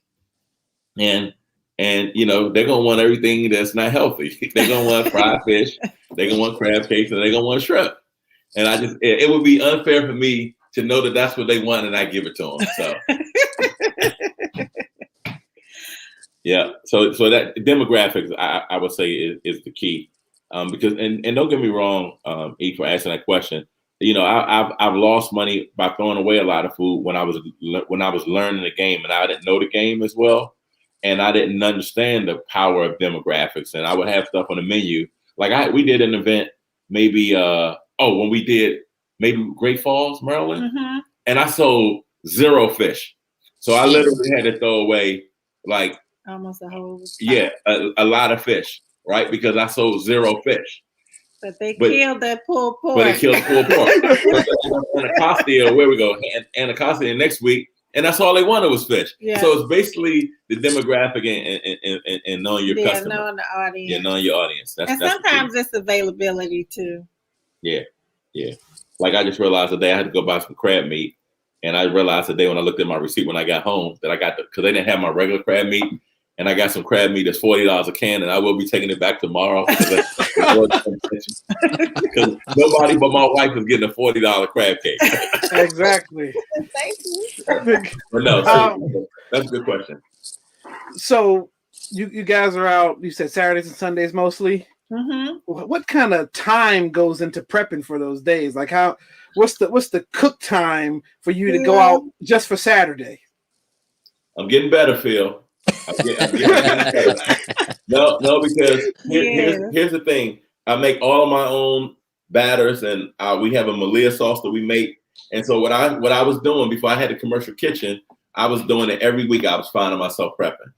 Speaker 5: and they're going to want everything that's not healthy. They're going to want fried fish, they're going to want crab cakes, and they're going to want shrimp. And it would be unfair for me to know that that's what they want and I give it to them. So. Yeah, so that demographics, I would say is the key, because and don't get me wrong, E, for asking that question. I've lost money by throwing away a lot of food when I was learning the game, and I didn't know the game as well, and I didn't understand the power of demographics, and I would have stuff on the menu. Like we did an event maybe when we did maybe Great Falls, Maryland, and I sold 0 fish, so I literally had to throw away like.
Speaker 2: Almost a whole.
Speaker 5: Yeah, a lot of fish, right? Because I sold 0 fish.
Speaker 2: But they killed that pulled pork.
Speaker 5: But they killed pulled pork. Anacostia, where we go? Anacostia next week, and that's all they wanted was fish. Yeah. So it's basically the demographic and knowing your customer.
Speaker 2: Knowing the audience.
Speaker 5: Yeah, knowing your audience.
Speaker 2: And sometimes it's availability too.
Speaker 5: Yeah. Like I just realized today I had to go buy some crab meat, and I realized today when I looked at my receipt when I got home that I got because they didn't have my regular crab meat. And I got some crab meat that's $40 a can, and I will be taking it back tomorrow. Because nobody but my wife is getting a $40 crab cake.
Speaker 1: Exactly.
Speaker 2: Thank you.
Speaker 5: But no, that's a good question.
Speaker 1: So you guys are out. You said Saturdays and Sundays mostly.
Speaker 2: Mm-hmm.
Speaker 1: What kind of time goes into prepping for those days? Like what's the cook time for you to go out just for Saturday?
Speaker 5: I'm getting better, Phil. I'm getting better. No, because here's the thing. I make all of my own batters, and we have a Malia sauce that we make. And so what I was doing before I had a commercial kitchen, I was doing it every week. I was finding myself prepping.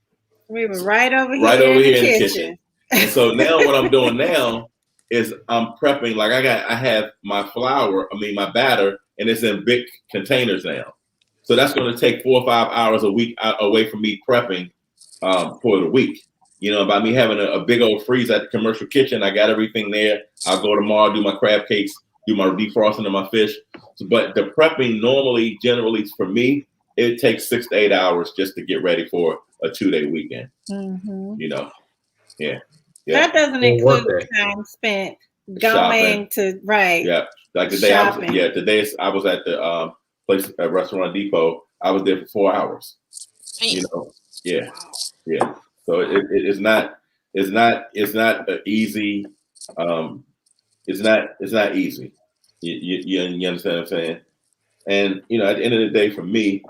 Speaker 2: We were right over here in the kitchen.
Speaker 5: And so now what I'm doing now is I'm prepping. Like I have my my batter, and it's in big containers now. So that's going to take 4 or 5 hours a week away from me prepping for the week. By me having a big old freeze at the commercial kitchen, I got everything there. I'll go tomorrow, do my crab cakes, do my defrosting of my fish. But the prepping generally for me, it takes 6 to 8 hours just to get ready for a 2-day weekend.
Speaker 2: Mm-hmm.
Speaker 5: Yeah.
Speaker 2: That doesn't include time spent going to right.
Speaker 5: Yeah, like today today I was at the place at Restaurant Depot. I was there for 4 hours. Yeah. So it's not easy. It's not easy. You understand what I'm saying? And at the end of the day, for me,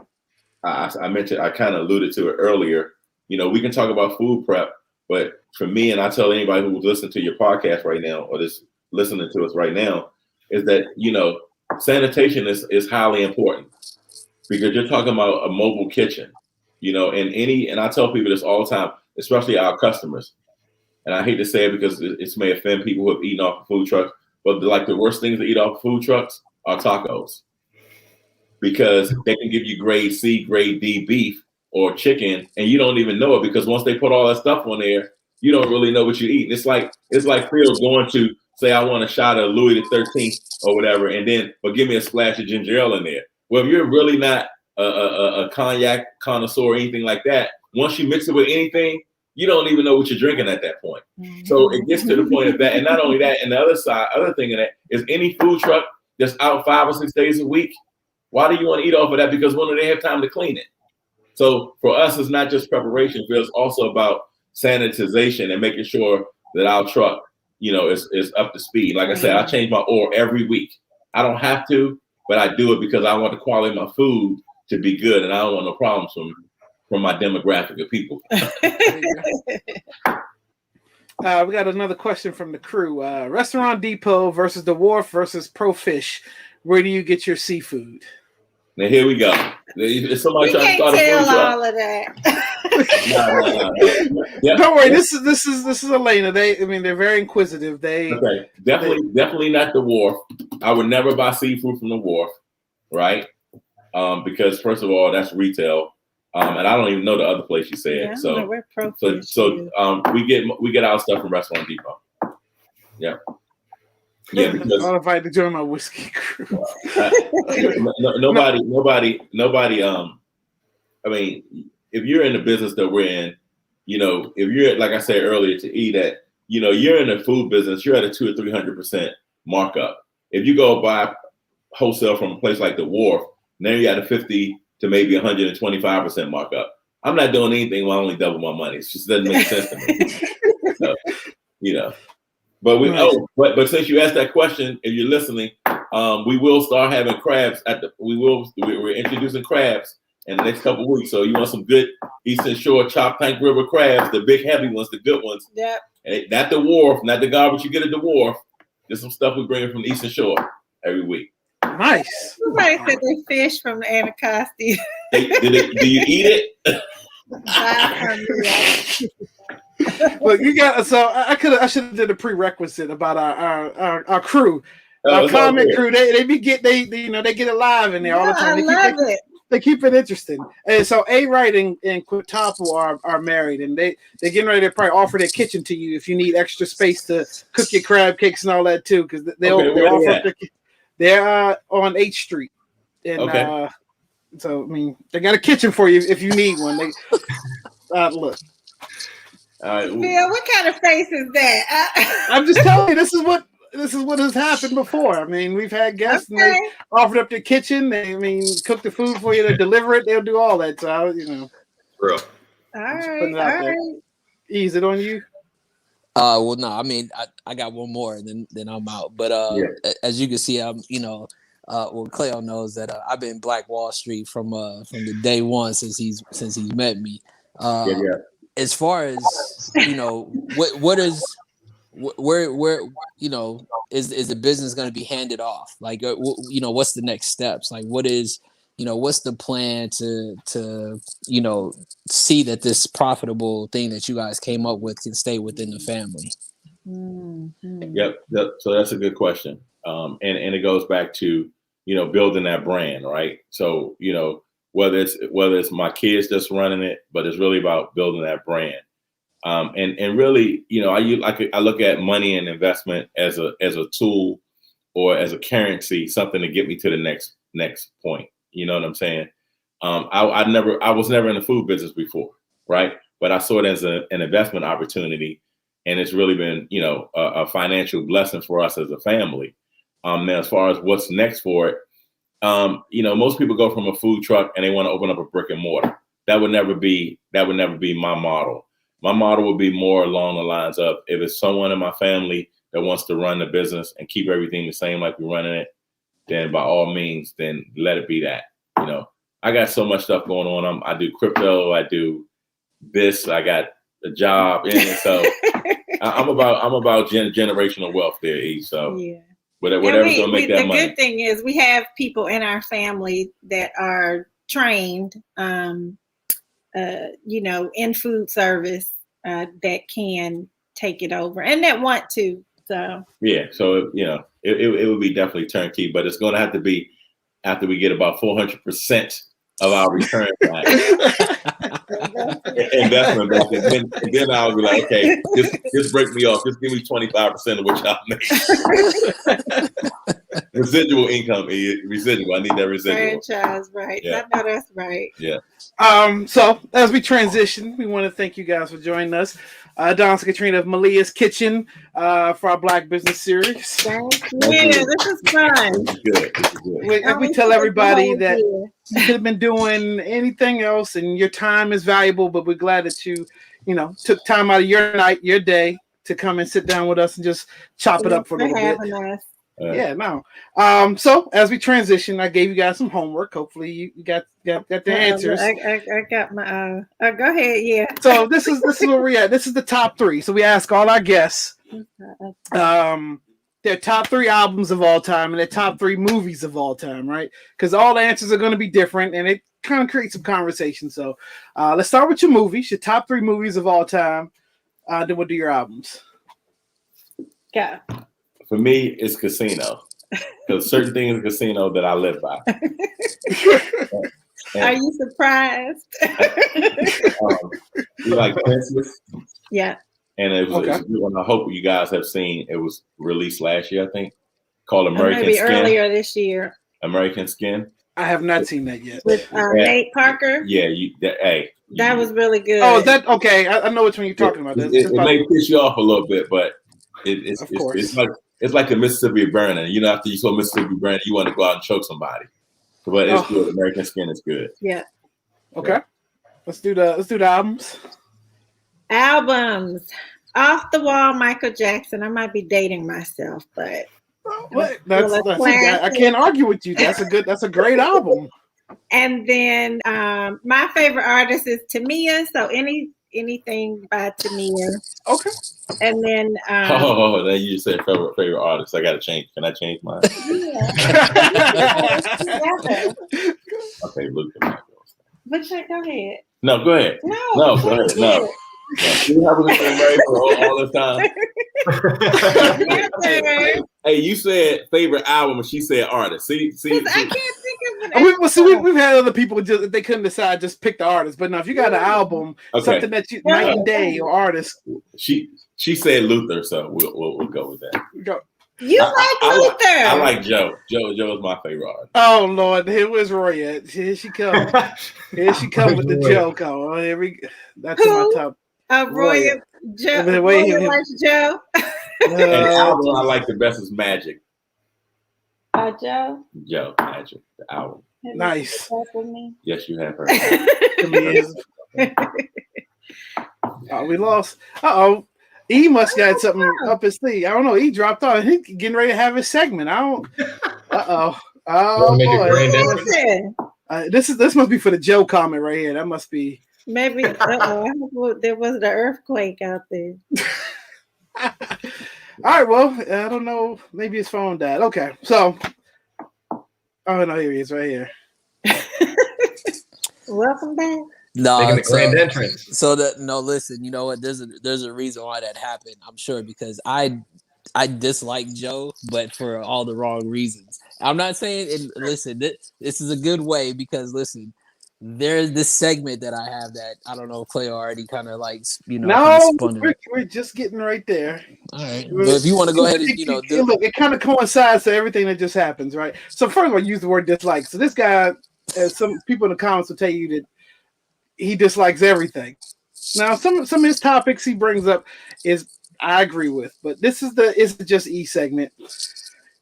Speaker 5: I mentioned, I kind of alluded to it earlier. We can talk about food prep, but for me, and I tell anybody who's listening to your podcast right now or just listening to us right now, is that sanitation is highly important because you're talking about a mobile kitchen, and I tell people this all the time, especially our customers. And I hate to say it because it may offend people who have eaten off of food trucks, but the worst things to eat off of food trucks are tacos because they can give you grade C, grade D beef or chicken, and you don't even know it because once they put all that stuff on there, you don't really know what you're eating. It's like Phil going to say, I want a shot of Louis the 13th or whatever, but give me a splash of ginger ale in there. Well, if you're really not a cognac connoisseur or anything like that, once you mix it with anything, you don't even know what you're drinking at that point. Mm-hmm. So it gets to the point of that. And not only that, and the other thing in that is any food truck that's out 5 or 6 days a week, why do you want to eat off of that? Because when do they have time to clean it? So for us, it's not just preparation, but it's also about sanitization and making sure that our truck, is up to speed. Like I said, I change my oil every week. I don't have to, but I do it because I want the quality of my food to be good, and I don't want no problems from my demographic of people.
Speaker 1: We got another question from the crew. Restaurant Depot versus the Wharf versus Pro Fish. Where do you get your seafood?
Speaker 5: Now here we go. Is somebody
Speaker 2: We
Speaker 5: trying to
Speaker 2: can't
Speaker 5: start a
Speaker 2: tell
Speaker 5: food truck?
Speaker 2: all of that.
Speaker 5: No. Yep.
Speaker 1: Don't worry. This is Elena. They're very inquisitive.
Speaker 5: Okay. Definitely not the Wharf. I would never buy seafood from the Wharf, right? Because first of all, that's retail. And I don't even know the other place you said.
Speaker 2: Yeah,
Speaker 5: so
Speaker 2: we're Pro Fish.
Speaker 5: so we get our stuff from Restaurant Depot. Yeah. Yeah, because
Speaker 1: I'll invite to join my whiskey crew.
Speaker 5: Nobody. I mean, if you're in the business that we're in, if you're, like I said earlier, to eat at, you're in the food business, you're at a 200 or 300% markup. If you go buy wholesale from a place like the Wharf, now you're at a 50 to maybe 125% markup. I'm not doing anything while I only double my money. It just doesn't make sense to me. So, But but since you asked that question, if you're listening, we will start having crabs we're introducing crabs in the next couple of weeks. So you want some good Eastern Shore Chop Tank River crabs, the big heavy ones, the good ones.
Speaker 2: Yep.
Speaker 5: And not the Wharf, not the garbage you get at the Wharf. There's some stuff we bring from the Eastern Shore every week.
Speaker 1: Nice.
Speaker 2: Somebody said they fish from the Anacostia.
Speaker 5: Do you eat it?
Speaker 1: Look, you got I should have did a prerequisite about our crew. Our comment crew, they get it live in there all the time. They keep it interesting. And so A Wright and Quintapo are married, and they're getting ready to probably offer their kitchen to you if you need extra space to cook your crab cakes and all that too, because they're on 8th Street. And so they got a kitchen for you if you need one. They look.
Speaker 2: Bill, what kind of face is that?
Speaker 1: I'm just telling you, this is what has happened before. We've had guests and they offered up their kitchen. They cook the food for you, they deliver it, they'll do all that. So
Speaker 5: Real.
Speaker 2: All right.
Speaker 1: Ease it on you.
Speaker 4: Well, no, I got one more, and then I'm out. But as you can see, I'm Cleo knows that I've been Black Wall Street from the day one since he's met me. As far as what is where is the business going to be handed off? Like what's the next steps? Like what is what's the plan to see that this profitable thing that you guys came up with can stay within the family?
Speaker 2: Mm-hmm.
Speaker 5: Yep. So that's a good question. And it goes back to building that brand, right? So whether it's my kids just running it, but it's really about building that brand. And really, I look at money and investment as a tool or as a currency, something to get me to the next point. You know what I'm saying? I was never in the food business before, right? But I saw it as an investment opportunity, and it's really been, a financial blessing for us as a family. Now, as far as what's next for it, most people go from a food truck and they want to open up a brick and mortar. That would never be my model. My model would be more along the lines of, if it's someone in my family that wants to run the business and keep everything the same like we're running it, then by all means, then let it be that. I got so much stuff going on. I do crypto. I do this. I got a job. And so I'm about generational wealth there, E. So yeah. Whatever's going to make that money.
Speaker 2: The good thing is we have people in our family that are trained, in food service that can take it over and that want to. So
Speaker 5: yeah, so it would be definitely turnkey, but it's going to have to be after we get about 400% of our return back. Investment back, and then I'll be like, okay, just break me off. Just give me 25% of what y'all make. Residual income, residual. I need that residual.
Speaker 2: Franchise, right? Yeah. I know that's right.
Speaker 5: Yeah.
Speaker 1: So as we transition, we want to thank you guys for joining us. Adonis and Katrina of Malias Kitchen for our Black Business Series.
Speaker 2: Thank you. This is fun.
Speaker 5: This is good.
Speaker 1: We tell everybody that you could have been doing anything else, and your time is valuable. But we're glad that you, took time out of your night, your day, to come and sit down with us and just chop it up for a little bit. Yeah, no. So as we transition, I gave you guys some homework. Hopefully, you got the answers.
Speaker 2: I got my. Go ahead. Yeah.
Speaker 1: So this is where we're at. This is the top 3. So we ask all our guests their top 3 albums of all time and their top 3 movies of all time, right? Because all the answers are going to be different, and it kind of creates some conversation. So let's start with your movies, your top 3 movies of all time. Then we'll do your albums.
Speaker 2: Go.
Speaker 5: For me, it's Casino. Because certain things in Casino that I live by.
Speaker 2: Are you surprised?
Speaker 5: You like Princess?
Speaker 2: Yeah.
Speaker 5: And it was a good one. I hope you guys have seen. It was released last year, I think, called American
Speaker 2: maybe
Speaker 5: Skin.
Speaker 2: Earlier this year.
Speaker 5: American Skin.
Speaker 1: I have not seen that yet.
Speaker 2: With Nate Parker.
Speaker 5: Yeah,
Speaker 2: that was really good.
Speaker 1: Oh, is that okay? I know which one you're talking about.
Speaker 5: It may piss you off a little bit, but it's like a Mississippi Burning. You know, after you saw Mississippi Burning, you want to go out and choke somebody. But it's good. American Skin is good.
Speaker 2: Yeah.
Speaker 1: Okay. Let's do the albums.
Speaker 2: Albums. Off the Wall, Michael Jackson. I might be dating myself, but
Speaker 1: I can't argue with you. That's a great album.
Speaker 2: And then my favorite artist is Tamia. So anything by Tamia.
Speaker 1: Okay.
Speaker 2: And then
Speaker 5: then you said favorite artist. I gotta change. Can I change mine? Okay, look at my girls.
Speaker 2: But go ahead.
Speaker 5: No, go ahead. No, go ahead. No. You haven't been married for all this time. Hey, you said favorite album, and she said artist. See.
Speaker 2: I can't think of it.
Speaker 1: We've had other people just if they couldn't decide, just pick the artist. But now, if you got an album, something that you night and day or artist.
Speaker 5: She said Luther, so we'll go with that.
Speaker 1: Go.
Speaker 2: You like Luther?
Speaker 5: I like Joe. Joe is my favorite artist.
Speaker 1: Oh Lord, where's Roy at? Here she comes. Here she comes with the joke. That's my top.
Speaker 2: Roy likes Joe.
Speaker 5: And the album I like the best is Magic.
Speaker 2: Joe?
Speaker 5: Joe, Magic, the album.
Speaker 1: Nice.
Speaker 5: Yes, you have her.
Speaker 1: We lost. E must got something up his sleeve. I don't know. E dropped off. He's getting ready to have his segment. Oh boy. This must be for the Joe comment right here. That must be.
Speaker 2: Maybe there was the earthquake out there.
Speaker 1: All right, well, I don't know. Maybe his phone died. Okay, so no, here he is, right here.
Speaker 2: Welcome back.
Speaker 4: No,
Speaker 3: making the grand entrance.
Speaker 4: So listen, you know what? There's a reason why that happened. I'm sure because I dislike Joe, but for all the wrong reasons. I'm not saying. And listen, this is a good way because listen. There's this segment that I have that I don't know if Clay already kind of likes,
Speaker 1: No, we're just getting right there.
Speaker 4: All right. But if you want to go ahead and
Speaker 1: look, it kind of coincides to everything that just happens, right? So first of all, use the word dislike. So this guy, some people in the comments will tell you that he dislikes everything. Now, some of his topics he brings up is I agree with, but this is just E segment.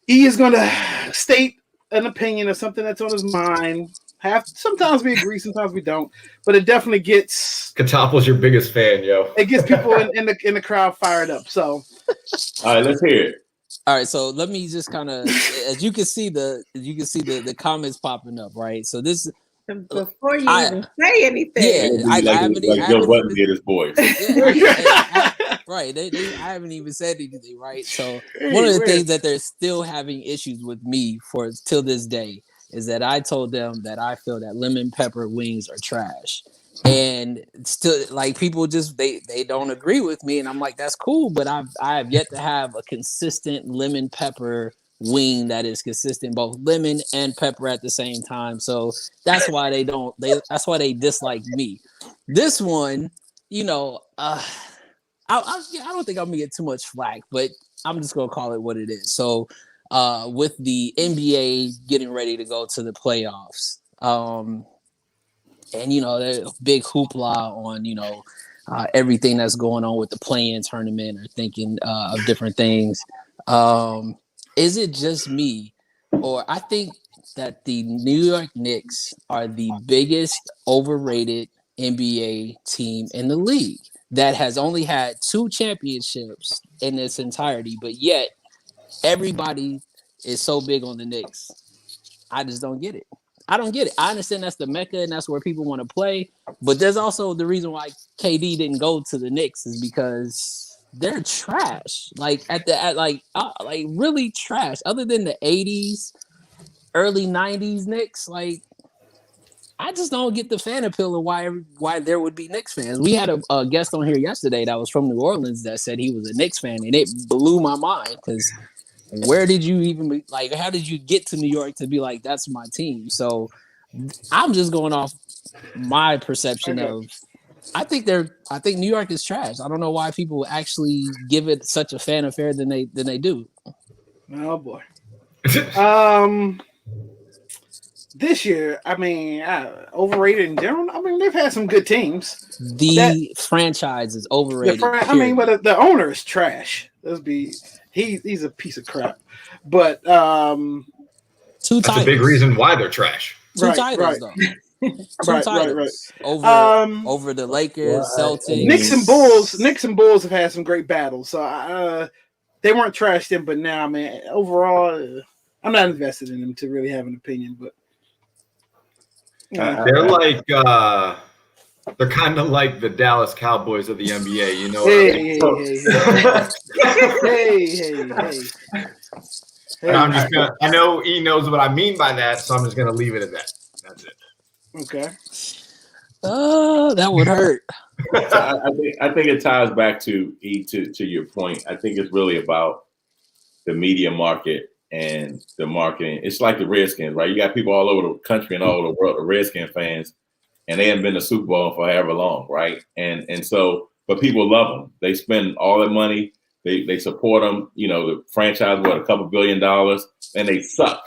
Speaker 1: E is going to state an opinion of something that's on his mind. Sometimes we agree, sometimes we don't, but it definitely gets.
Speaker 3: Katople's your biggest fan, yo.
Speaker 1: It gets people in the crowd fired up. So,
Speaker 5: all right, let's hear it.
Speaker 4: All right, so let me just kind of, as you can see the comments popping up, right? So this
Speaker 2: before you even say anything,
Speaker 5: I haven't Joe Button did his voice.
Speaker 4: Right, I haven't even said anything, right? So one of the things that they're still having issues with me for till this day. Is that I told them that I feel that lemon pepper wings are trash. And still like people just they don't agree with me. And I'm like, that's cool, but I have yet to have a consistent lemon pepper wing that is consistent, both lemon and pepper at the same time. So that's why that's why they dislike me. This one, I don't think I'm gonna get too much flack, but I'm just gonna call it what it is. So with the NBA getting ready to go to the playoffs. And, there's a big hoopla on, everything that's going on with the play-in tournament or thinking of different things. Is it just me? Or I think that the New York Knicks are the biggest overrated NBA team in the league that has only had 2 championships in its entirety, but yet everybody is so big on the Knicks. I just don't get it. I don't get it. I understand that's the Mecca and that's where people want to play, but there's also the reason why KD didn't go to the Knicks is because they're trash. Like really trash. Other than the 80s, early 90s Knicks, like I just don't get the fan appeal of why there would be Knicks fans. We had a guest on here yesterday that was from New Orleans that said he was a Knicks fan, and it blew my mind because where did you even like? How did you get to New York to be like that's my team? So I'm just going off my perception of. I think New York is trash. I don't know why people actually give it such a fan affair than they do.
Speaker 1: Oh boy. This year, I mean, overrated in general. I mean, they've had some good teams.
Speaker 4: The franchise is overrated.
Speaker 1: I mean, but the owner is trash. He's a piece of crap. But
Speaker 4: two
Speaker 3: That's
Speaker 4: titles.
Speaker 3: a big reason why they're trash.
Speaker 4: Two titles though. Two titles. Over the Lakers, Celtics.
Speaker 1: Knicks and Bulls have had some great battles. So they weren't trash then, but now, man, overall, I'm not invested in them to really have an opinion. But
Speaker 3: they're like they're kind of like the Dallas Cowboys of the NBA, you know.
Speaker 1: Hey.
Speaker 3: I know he knows what I mean by that, so I'm just gonna leave it at that. That's it.
Speaker 1: Okay.
Speaker 4: Oh, that would hurt.
Speaker 5: I think it ties back to your point. I think it's really about the media market and the marketing. It's like the Redskins, right? You got people all over the country and all over the world, the Redskin fans, and they haven't been to Super Bowl for however long, right? And so, but people love them. They spend all that money. They support them. You know, the franchise worth a couple $2 billion, and they suck.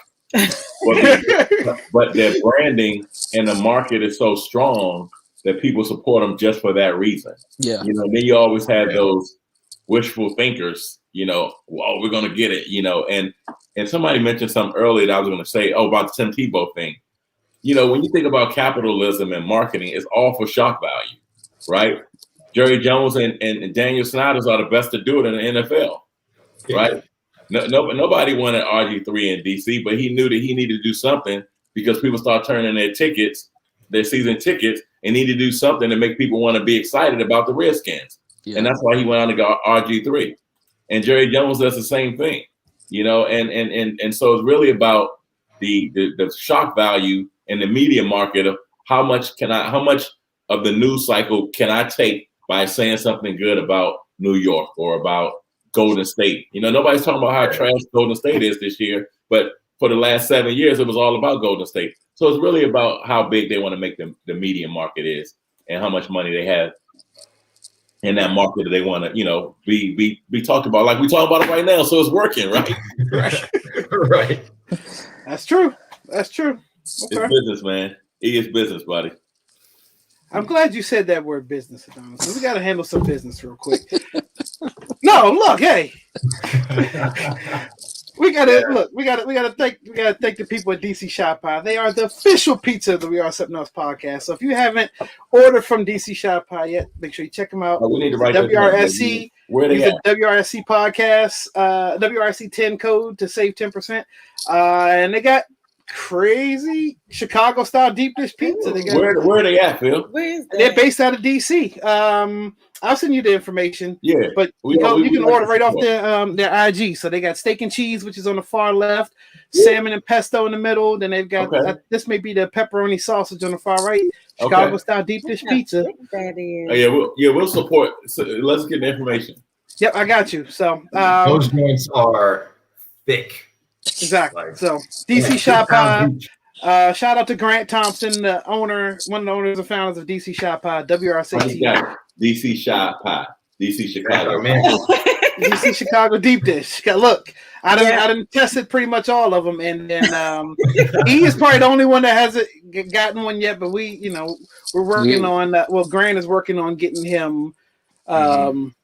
Speaker 5: But their branding and the market is so strong that people support them just for that reason.
Speaker 4: Yeah.
Speaker 5: You know, then you always have those wishful thinkers, you know, well, we're going to get it, you know, and somebody mentioned something earlier that I was going to say, about the Tim Tebow thing. You know, when you think about capitalism and marketing, it's all for shock value, right? Jerry Jones and Daniel Snyder's are the best to do it in the NFL, right? Nobody wanted RG3 in DC, but he knew that he needed to do something because people start turning their season tickets, and need to do something to make people want to be excited about the Redskins. Yeah. And that's why he went on to go RG3. And Jerry Jones does the same thing, you know, and so it's really about the shock value in the media market of how much of the news cycle can I take by saying something good about New York or about Golden State. You know, nobody's talking about how trash Golden State is this year, but for the last 7 years, it was all about Golden State. So it's really about how big they want to make the media market is and how much money they have in that market that they want to, you know, be talked about like we talk about it right now. So it's working, right?
Speaker 3: Right.
Speaker 1: That's true. Okay.
Speaker 5: It's business, man. It is business, buddy.
Speaker 1: I'm glad you said that word business, Adonis. We got to handle some business real quick. No, look, hey. We gotta thank the people at DC Shop Pie. They are the official pizza of the We Are Something Else podcast. So if you haven't ordered from DC Shop Pie yet, make sure you check them out.
Speaker 5: We need to write
Speaker 1: WRSC.
Speaker 5: Where they at?
Speaker 1: WRSC podcast, WRSC 10 code to save 10%. And they got crazy Chicago style deep dish pizza. They got,
Speaker 5: where are they at, Phil?
Speaker 2: Where is that?
Speaker 1: They're based out of DC. I'll send you the information.
Speaker 5: Yeah,
Speaker 1: but you can order right off their IG. So they got steak and cheese, which is on the far left, salmon and pesto in the middle. Then they've got this may be the pepperoni sausage on the far right. Chicago style deep dish pizza.
Speaker 2: That is.
Speaker 5: We'll support. So let's get the information.
Speaker 1: Yep, I got you. So
Speaker 3: those joints are thick.
Speaker 1: Exactly. So DC Shop Pie. Shout out to Grant Thompson, one of the owners and founders of DC Shop Pie, WRC.
Speaker 5: DC Shop Pie, DC Chicago,
Speaker 3: man.
Speaker 1: DC Chicago deep dish. Look, I done tested pretty much all of them, and then he is probably the only one that hasn't gotten one yet. But we're working on that. Well, Grant is working on getting him some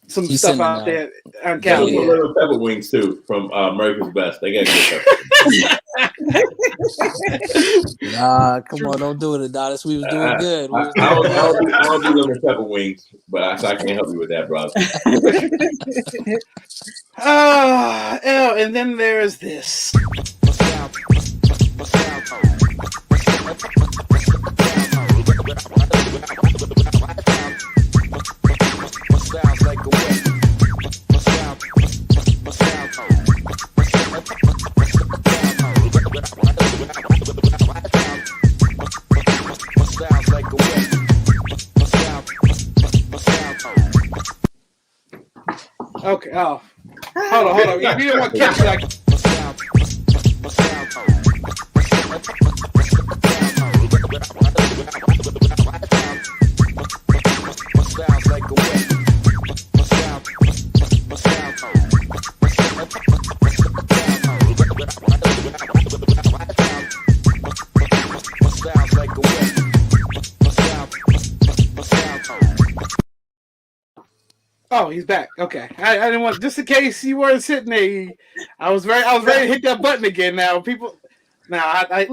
Speaker 1: stuff out there on California.
Speaker 5: Little pepper wings too from America's Best. They got good pepper.
Speaker 4: Nah, come on, don't do it, Adonis. We was doing good.
Speaker 5: I don't do lemon pepper wings, but I can't help you with that, brother.
Speaker 1: And then there's this. Okay. Oh, hold on. You didn't want to catch like. Oh, he's back. Okay, I didn't want, just in case you weren't sitting there. I was ready to hit that button again. Now, people. Now, I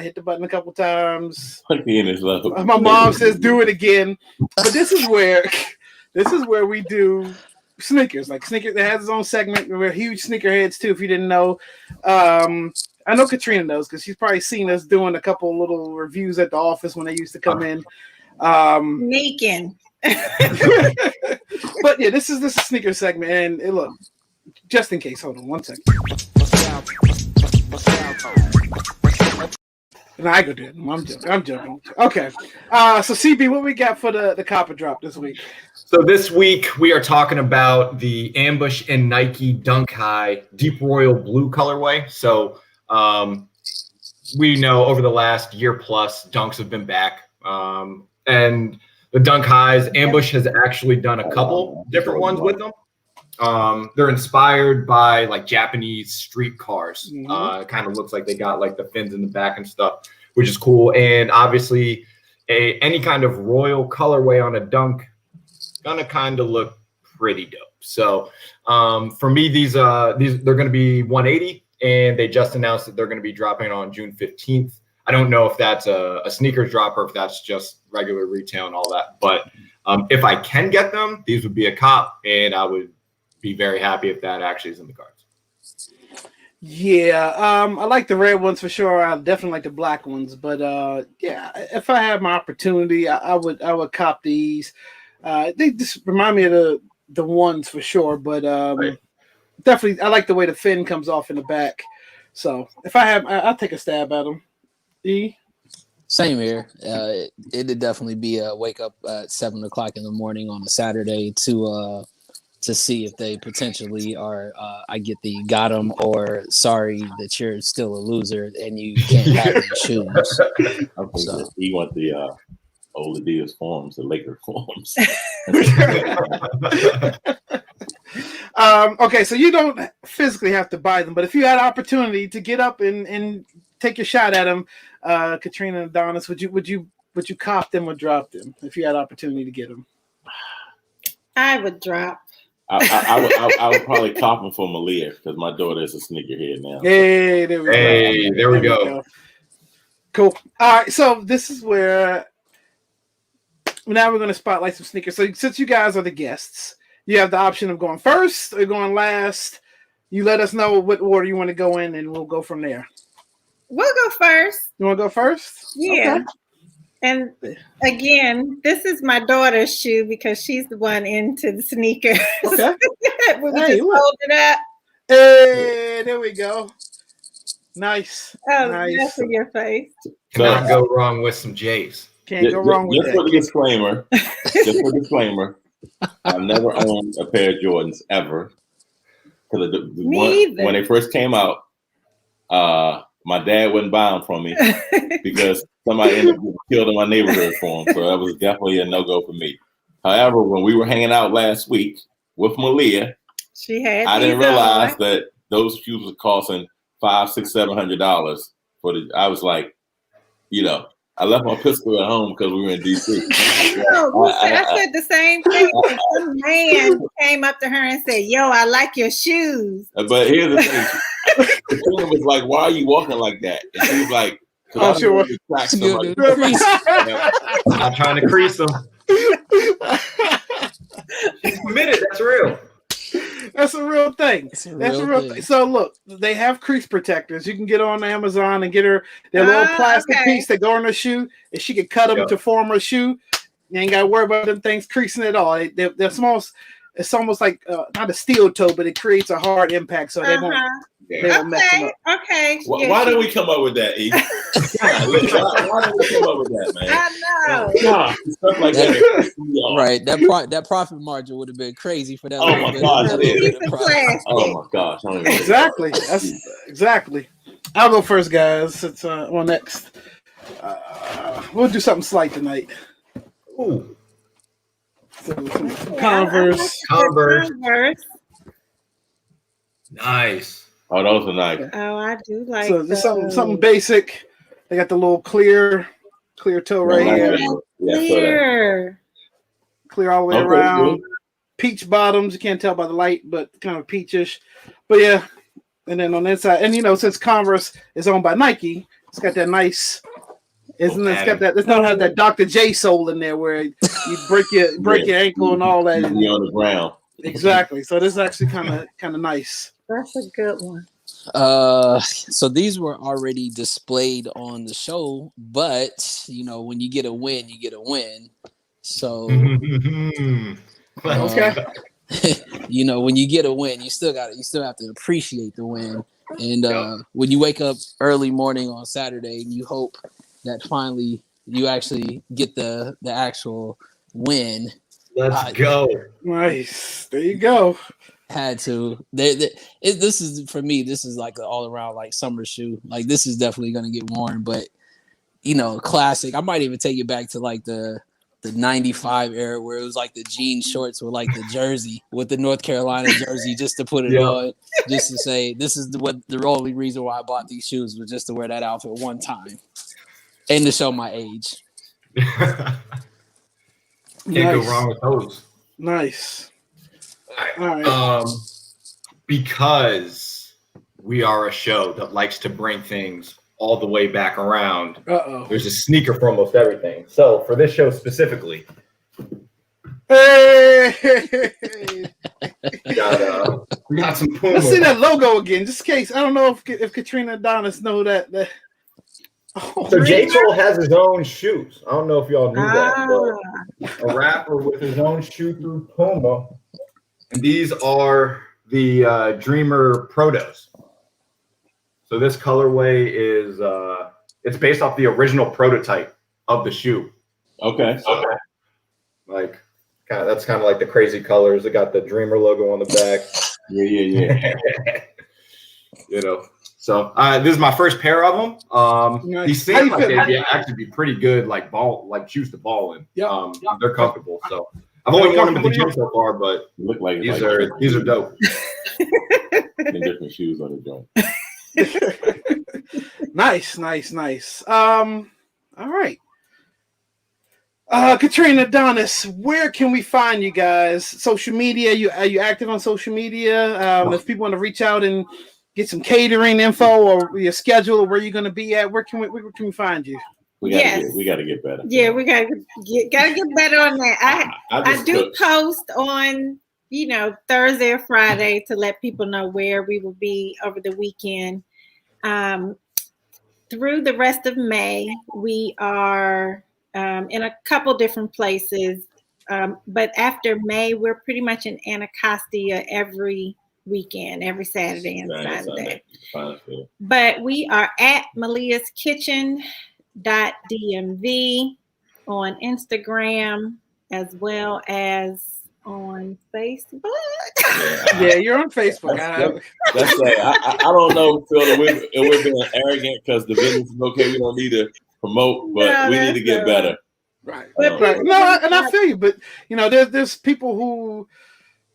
Speaker 1: hit the button a couple times. My mom says do it again, but this is where we do sneakers. Like Sneakers, it has its own segment. We're huge sneakerheads too. If you didn't know, I know Katrina knows because she's probably seen us doing a couple little reviews at the office when they used to come in.
Speaker 2: Sneaking.
Speaker 1: But yeah, this is sneaker segment, and look, just in case, hold on 1 second. No, I go do it. I'm joking. Okay. So CB, what we got for the copper drop this week?
Speaker 3: So this week we are talking about the Ambush and Nike Dunk High Deep Royal Blue colorway. So we know over the last year plus, Dunks have been back. And the Dunk Highs, Ambush has actually done a couple different ones with them. They're inspired by like Japanese street cars. It kind of looks like they got like the fins in the back and stuff, which is cool. And obviously any kind of royal colorway on a Dunk gonna kind of look pretty dope. So for me, these they're going to be 180, and they just announced that they're going to be dropping on June 15th. I don't know if that's a sneakers drop or if that's just regular retail and all that. But if I can get them, these would be a cop, and I would be very happy if that actually is in the cards.
Speaker 1: Yeah, I like the red ones for sure. I definitely like the black ones, but yeah, if I had my opportunity, I would cop these. They just remind me of the ones for sure, but
Speaker 3: Right.
Speaker 1: Definitely I like the way the fin comes off in the back. So if I have, I'll take a stab at them. E.
Speaker 4: Same here. It'd definitely be a wake up at 7 o'clock in the morning on a Saturday to see if they potentially are. I get the got them or sorry that you're still a loser and you can't have any shoes.
Speaker 5: I think that he want the old Adidas forms, the Laker forms.
Speaker 1: Okay, so you don't physically have to buy them, but if you had an opportunity to get up and take your shot at them, Katrina and Adonis, would you cop them or drop them if you had an opportunity to get them?
Speaker 2: I would drop.
Speaker 5: I would probably cop them for Malia because my daughter is a sneakerhead now.
Speaker 1: Hey, there we go.
Speaker 3: Hey, there we go.
Speaker 1: Cool. All right, so this is where now we're going to spotlight some sneakers. So since you guys are the guests, you have the option of going first or going last. You let us know what order you want to go in, and we'll go from there.
Speaker 2: We'll go first.
Speaker 1: You want to go first?
Speaker 2: Yeah.
Speaker 1: Okay.
Speaker 2: And again, this is my daughter's shoe because she's the one into the sneakers.
Speaker 1: Okay.
Speaker 2: We
Speaker 1: Hey,
Speaker 2: just
Speaker 1: look.
Speaker 2: hold it up.
Speaker 1: Hey, there we go. Nice.
Speaker 2: Oh,
Speaker 1: Nice.
Speaker 2: that's in your face.
Speaker 3: Cannot go wrong with some J's.
Speaker 1: Can't go wrong with
Speaker 5: Just for the
Speaker 1: that.
Speaker 5: disclaimer, I've never owned a pair of Jordans ever. Because when they first came out, my dad wouldn't buy them from me because somebody ended up getting killed in my neighborhood for them. So that was definitely a no-go for me. However, when we were hanging out last week with Malia, I didn't realize that those shoes were costing $500, $600, $700. I was like, I left my pistol at home because we were in DC.
Speaker 2: I said the same thing. Some man came up to her and said, "Yo, I like your shoes."
Speaker 5: But here's the thing: Katrina was like, "Why are you walking like that?" And she was like,
Speaker 1: Oh, sure.
Speaker 3: I'm not trying to crease them. She's committed. That's real.
Speaker 1: That's a real thing.
Speaker 4: That's a
Speaker 1: That's a
Speaker 4: real
Speaker 1: real
Speaker 4: thing.
Speaker 1: thing. So look, they have crease protectors. You can get on Amazon and get her their little plastic piece that go on her shoe, and she can cut them to form her shoe. You ain't got to worry about them things creasing at all. They're small. It's almost like not a steel toe, but it creates a hard impact, so they won't. They won't mess them up.
Speaker 2: Okay.
Speaker 5: Why don't we come up with that, E? Why don't we come up with that, man?
Speaker 2: I know.
Speaker 5: Stuff like that.
Speaker 4: Right. That profit margin would have been crazy for that.
Speaker 5: Oh my gosh.
Speaker 2: Oh
Speaker 5: my gosh.
Speaker 1: Exactly. That's exactly. I'll go first, guys. Since well, next. We'll do something slight tonight.
Speaker 3: Ooh.
Speaker 1: So, Converse.
Speaker 3: Nice.
Speaker 5: Oh, those are nice.
Speaker 2: Oh, I do like.
Speaker 1: So just something basic. They got the little clear toe right here. Clear all the way around.
Speaker 5: Good.
Speaker 1: Peach bottoms. You can't tell by the light, but kind of peachish. But yeah. And then on the inside, and since Converse is owned by Nike, it's got that nice. It's got that. It's not have that Dr. J sole in there where you break your ankle and all that.
Speaker 5: Be on the ground.
Speaker 1: Exactly. So this is actually kind of nice.
Speaker 2: That's a good one.
Speaker 4: So these were already displayed on the show, but when you get a win, you get a win. So
Speaker 1: okay.
Speaker 4: When you get a win, you still have to appreciate the win. And when you wake up early morning on Saturday and you hope that finally you actually get the actual win.
Speaker 3: Let's go.
Speaker 1: Nice. There you go.
Speaker 4: Had to. This is for me. This is like an all around like summer shoe. Like this is definitely gonna get worn, but classic. I might even take it back to like the 95 era where it was like the jean shorts with like the jersey with the North Carolina jersey just to put it on, just to say this is the only reason why I bought these shoes was just to wear that outfit one time and to show my age.
Speaker 3: Can't go wrong with those.
Speaker 1: Nice.
Speaker 3: All right. Because we are a show that likes to bring things all the way back around. There's a sneaker for almost everything. So for this show specifically,
Speaker 1: hey,
Speaker 3: we got some Puma.
Speaker 1: Let's see that logo again, just in case. I don't know if Katrina and Adonis know that.
Speaker 3: So J. Cole has his own shoes. I don't know if y'all knew that, but a rapper with his own shoe through Puma. And these are the Dreamer Protos. So this colorway is it's based off the original prototype of the shoe.
Speaker 5: Okay.
Speaker 3: Like that's kind of like the crazy colors. It got the Dreamer logo on the back.
Speaker 5: Yeah.
Speaker 3: So this is my first pair of them.
Speaker 1: Nice.
Speaker 3: These seem like they'd actually be pretty good, like shoes to ball in.
Speaker 1: Yep.
Speaker 3: They're comfortable. So I've only worn them at the gym so far, but
Speaker 5: look like
Speaker 3: these are dope.
Speaker 5: And different shoes on the joint.
Speaker 1: Nice. All right. Katrina, Adonis, where can we find you guys? Social media? Are you active on social media? If people want to reach out and get some catering info or your schedule or where you're going to be at, where can we find you?
Speaker 5: We gotta get better.
Speaker 2: Yeah, we gotta get better on that. I do post on Thursday or Friday to let people know where we will be over the weekend. Through the rest of May, we are in a couple different places. But after May, we're pretty much in Anacostia every weekend, every Saturday and Sunday. But we are at Malias Kitchen .dmv on Instagram as well as on Facebook.
Speaker 1: Yeah, you're on Facebook.
Speaker 5: That's right. I don't know, Phil, if we're being arrogant because the business is okay. We don't need to promote, but we need to get better.
Speaker 1: Right. No, and I feel you, but there's people who.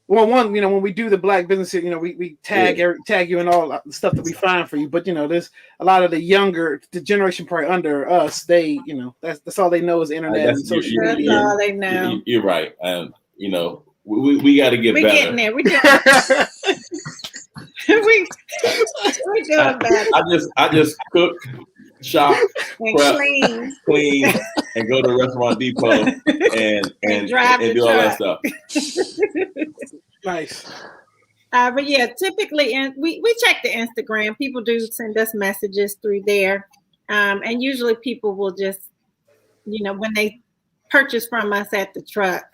Speaker 1: Well, when we do the Black business, we tag you and all the stuff that we find for you. But there's a lot of the generation probably under us. They, that's all they know is the internet and social media.
Speaker 2: That's all they know.
Speaker 5: You're right. We got to get better.
Speaker 2: We're getting there. we doing better.
Speaker 5: I just cook, shop,
Speaker 2: And
Speaker 5: prep,
Speaker 2: clean,
Speaker 5: and go to Restaurant Depot and
Speaker 2: drive
Speaker 5: do all that stuff.
Speaker 1: Nice.
Speaker 2: But yeah, typically, and we check the Instagram. People do send us messages through there, and usually people will just, when they purchase from us at the truck,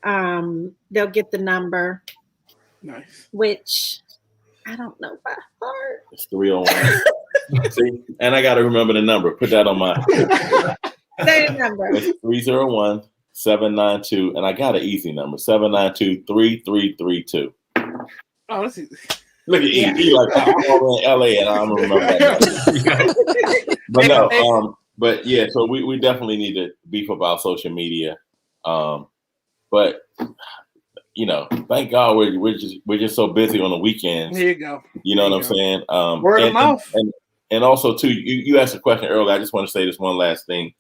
Speaker 2: they'll get the number.
Speaker 1: Nice.
Speaker 2: Which I don't know by heart.
Speaker 5: It's 301. See, and I got to remember the number. Put that on my.
Speaker 2: Say the number.
Speaker 5: It's 301-792, and I got an easy number: 792-3332.
Speaker 1: Oh, that's easy.
Speaker 5: Look at E like I'm over in LA and I don't remember that. But no, but yeah, so we definitely need to beef up our social media. But thank God we're just so busy on the weekends.
Speaker 1: Here you go.
Speaker 5: You know what I'm saying?
Speaker 1: Word of mouth.
Speaker 5: And also too, you asked a question earlier. I just want to say this one last thing,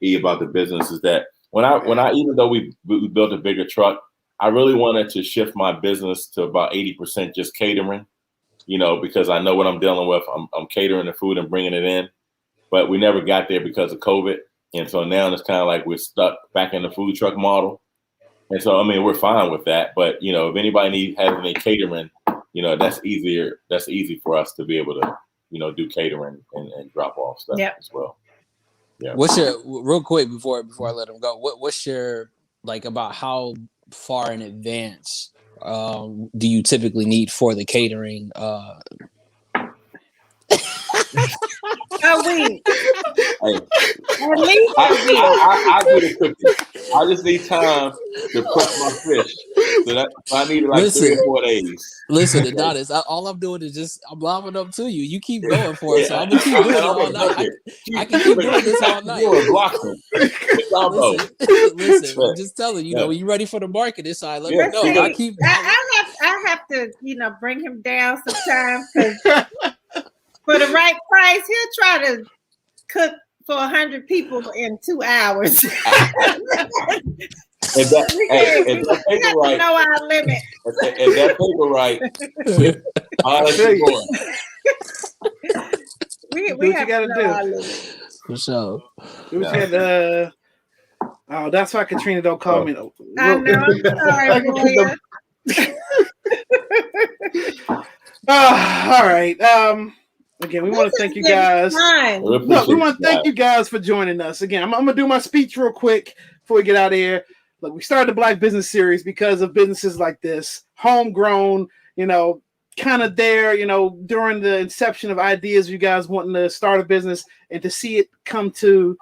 Speaker 5: E, about the business is that when I even though we built a bigger truck, I really wanted to shift my business to about 80% just catering, because I know what I'm dealing with. I'm catering the food and bringing it in, but we never got there because of COVID. And so now it's kind of like we're stuck back in the food truck model. And so, I mean, we're fine with that. But, if anybody has any catering, that's easier. That's easy for us to be able to, do catering and drop off stuff as well. Yeah.
Speaker 4: What's your, real quick before I let them go, what's your, about how far in advance do you typically need for the catering?
Speaker 2: A week.
Speaker 5: Hey,
Speaker 2: At least a week.
Speaker 5: I do the cooking. I just need time to prep my fish. So I need 3 or 4 days.
Speaker 4: Listen, Adonis, all I'm doing is I'm lobbing up to you. You keep going for it, so I'm gonna keep doing it all night. I can keep doing this all night.
Speaker 5: You're a blocker.
Speaker 4: Listen, I'm just telling you, when you're ready for the market, it's all right. Let me know.
Speaker 2: I have to, bring him down sometime because for the right price, he'll try to cook for 100 people in 2 hours.
Speaker 5: If that paper right,
Speaker 2: know our limit.
Speaker 5: If that paper right, I'll let you go.
Speaker 2: We have to know our limit.
Speaker 4: For sure.
Speaker 1: That's why Katrina don't call me.
Speaker 2: I know. I'm sorry, Malia.
Speaker 1: All right. Again, we want to thank you guys. Look, we want to thank you guys for joining us. Again, I'm going to do my speech real quick before we get out of here. Look, we started the Black Business Series because of businesses like this, homegrown, kind of there, during the inception of ideas, you guys wanting to start a business and to see it come to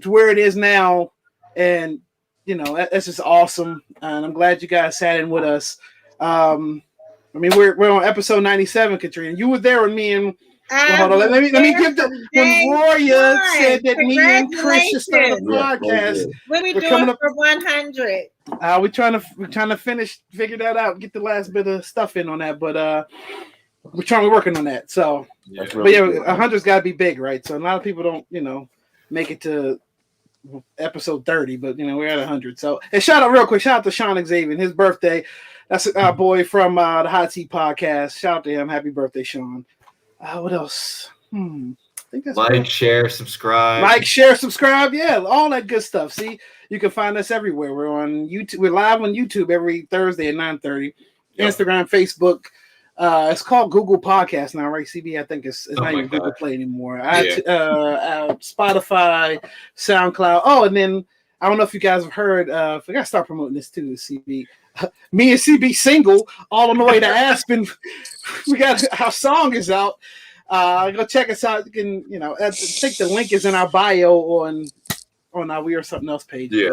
Speaker 1: where it is now. And, that's just awesome. And I'm glad you guys sat in with us. We're on episode 97, Katrina. You were there with me and hold on. Let me give when Roya said that me and Chris should start a podcast.
Speaker 2: When we doing up for 100?
Speaker 1: We're trying to figure that out, get the last bit of stuff in on that, but we're working on that. So, but 100's got to be big, right? So a lot of people don't, make it to episode 30, but we're at 100. So, and shout out to Sean Xavier, his birthday. That's our boy from the Hot Seat Podcast. Shout out to him. Happy birthday, Sean. What else? I think that's
Speaker 3: share, subscribe.
Speaker 1: Yeah, all that good stuff. See, you can find us everywhere. We're on YouTube. We're live on YouTube every Thursday at 9:30. Yep. Instagram, Facebook. It's called Google Podcast now, right? CB, I think it's not even Google Play anymore. Spotify, SoundCloud. Oh, and then I don't know if you guys have heard. I gotta start promoting this too, CB. Me and CB single all on the way to Aspen. We got our song is out. Go check us out. You can, I think the link is in our bio on our We Are Something Else page.
Speaker 3: Yeah.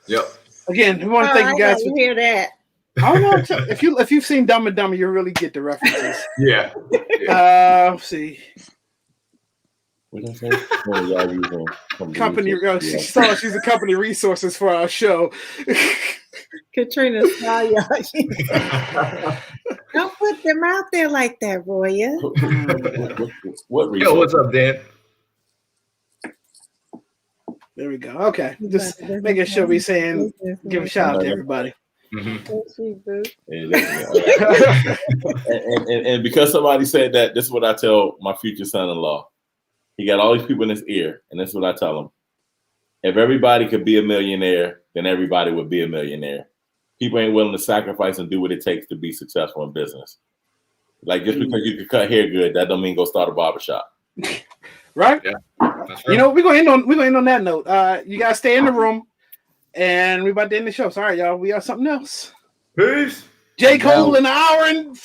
Speaker 3: Yep.
Speaker 1: Again, we want to thank you guys.
Speaker 2: For hear that.
Speaker 1: I don't know if you've seen Dumb and Dumber, you really get the references.
Speaker 3: Yeah.
Speaker 1: Let's see.
Speaker 5: What did I say?
Speaker 1: Company. She saw she's a company resources for our show.
Speaker 2: Katrinas Story. Don't put them out there like that, Roya.
Speaker 5: What
Speaker 3: Yo, what's up, Dan?
Speaker 1: There we go. Okay. Just making sure we're saying, give a shout out to everybody.
Speaker 5: And because somebody said that, this is what I tell my future son-in-law. He got all these people in his ear, and this is what I tell him. If everybody could be a millionaire, then everybody would be a millionaire. People ain't willing to sacrifice and do what it takes to be successful in business. Like, just because you can cut hair good, that don't mean go start a barbershop.
Speaker 1: Right?
Speaker 3: Yeah, that's right.
Speaker 1: You know, we're gonna end on that note. You guys stay in the room, and we're about to end the show. Sorry, y'all. We got something else.
Speaker 3: Peace.
Speaker 1: J. Cole in an hour and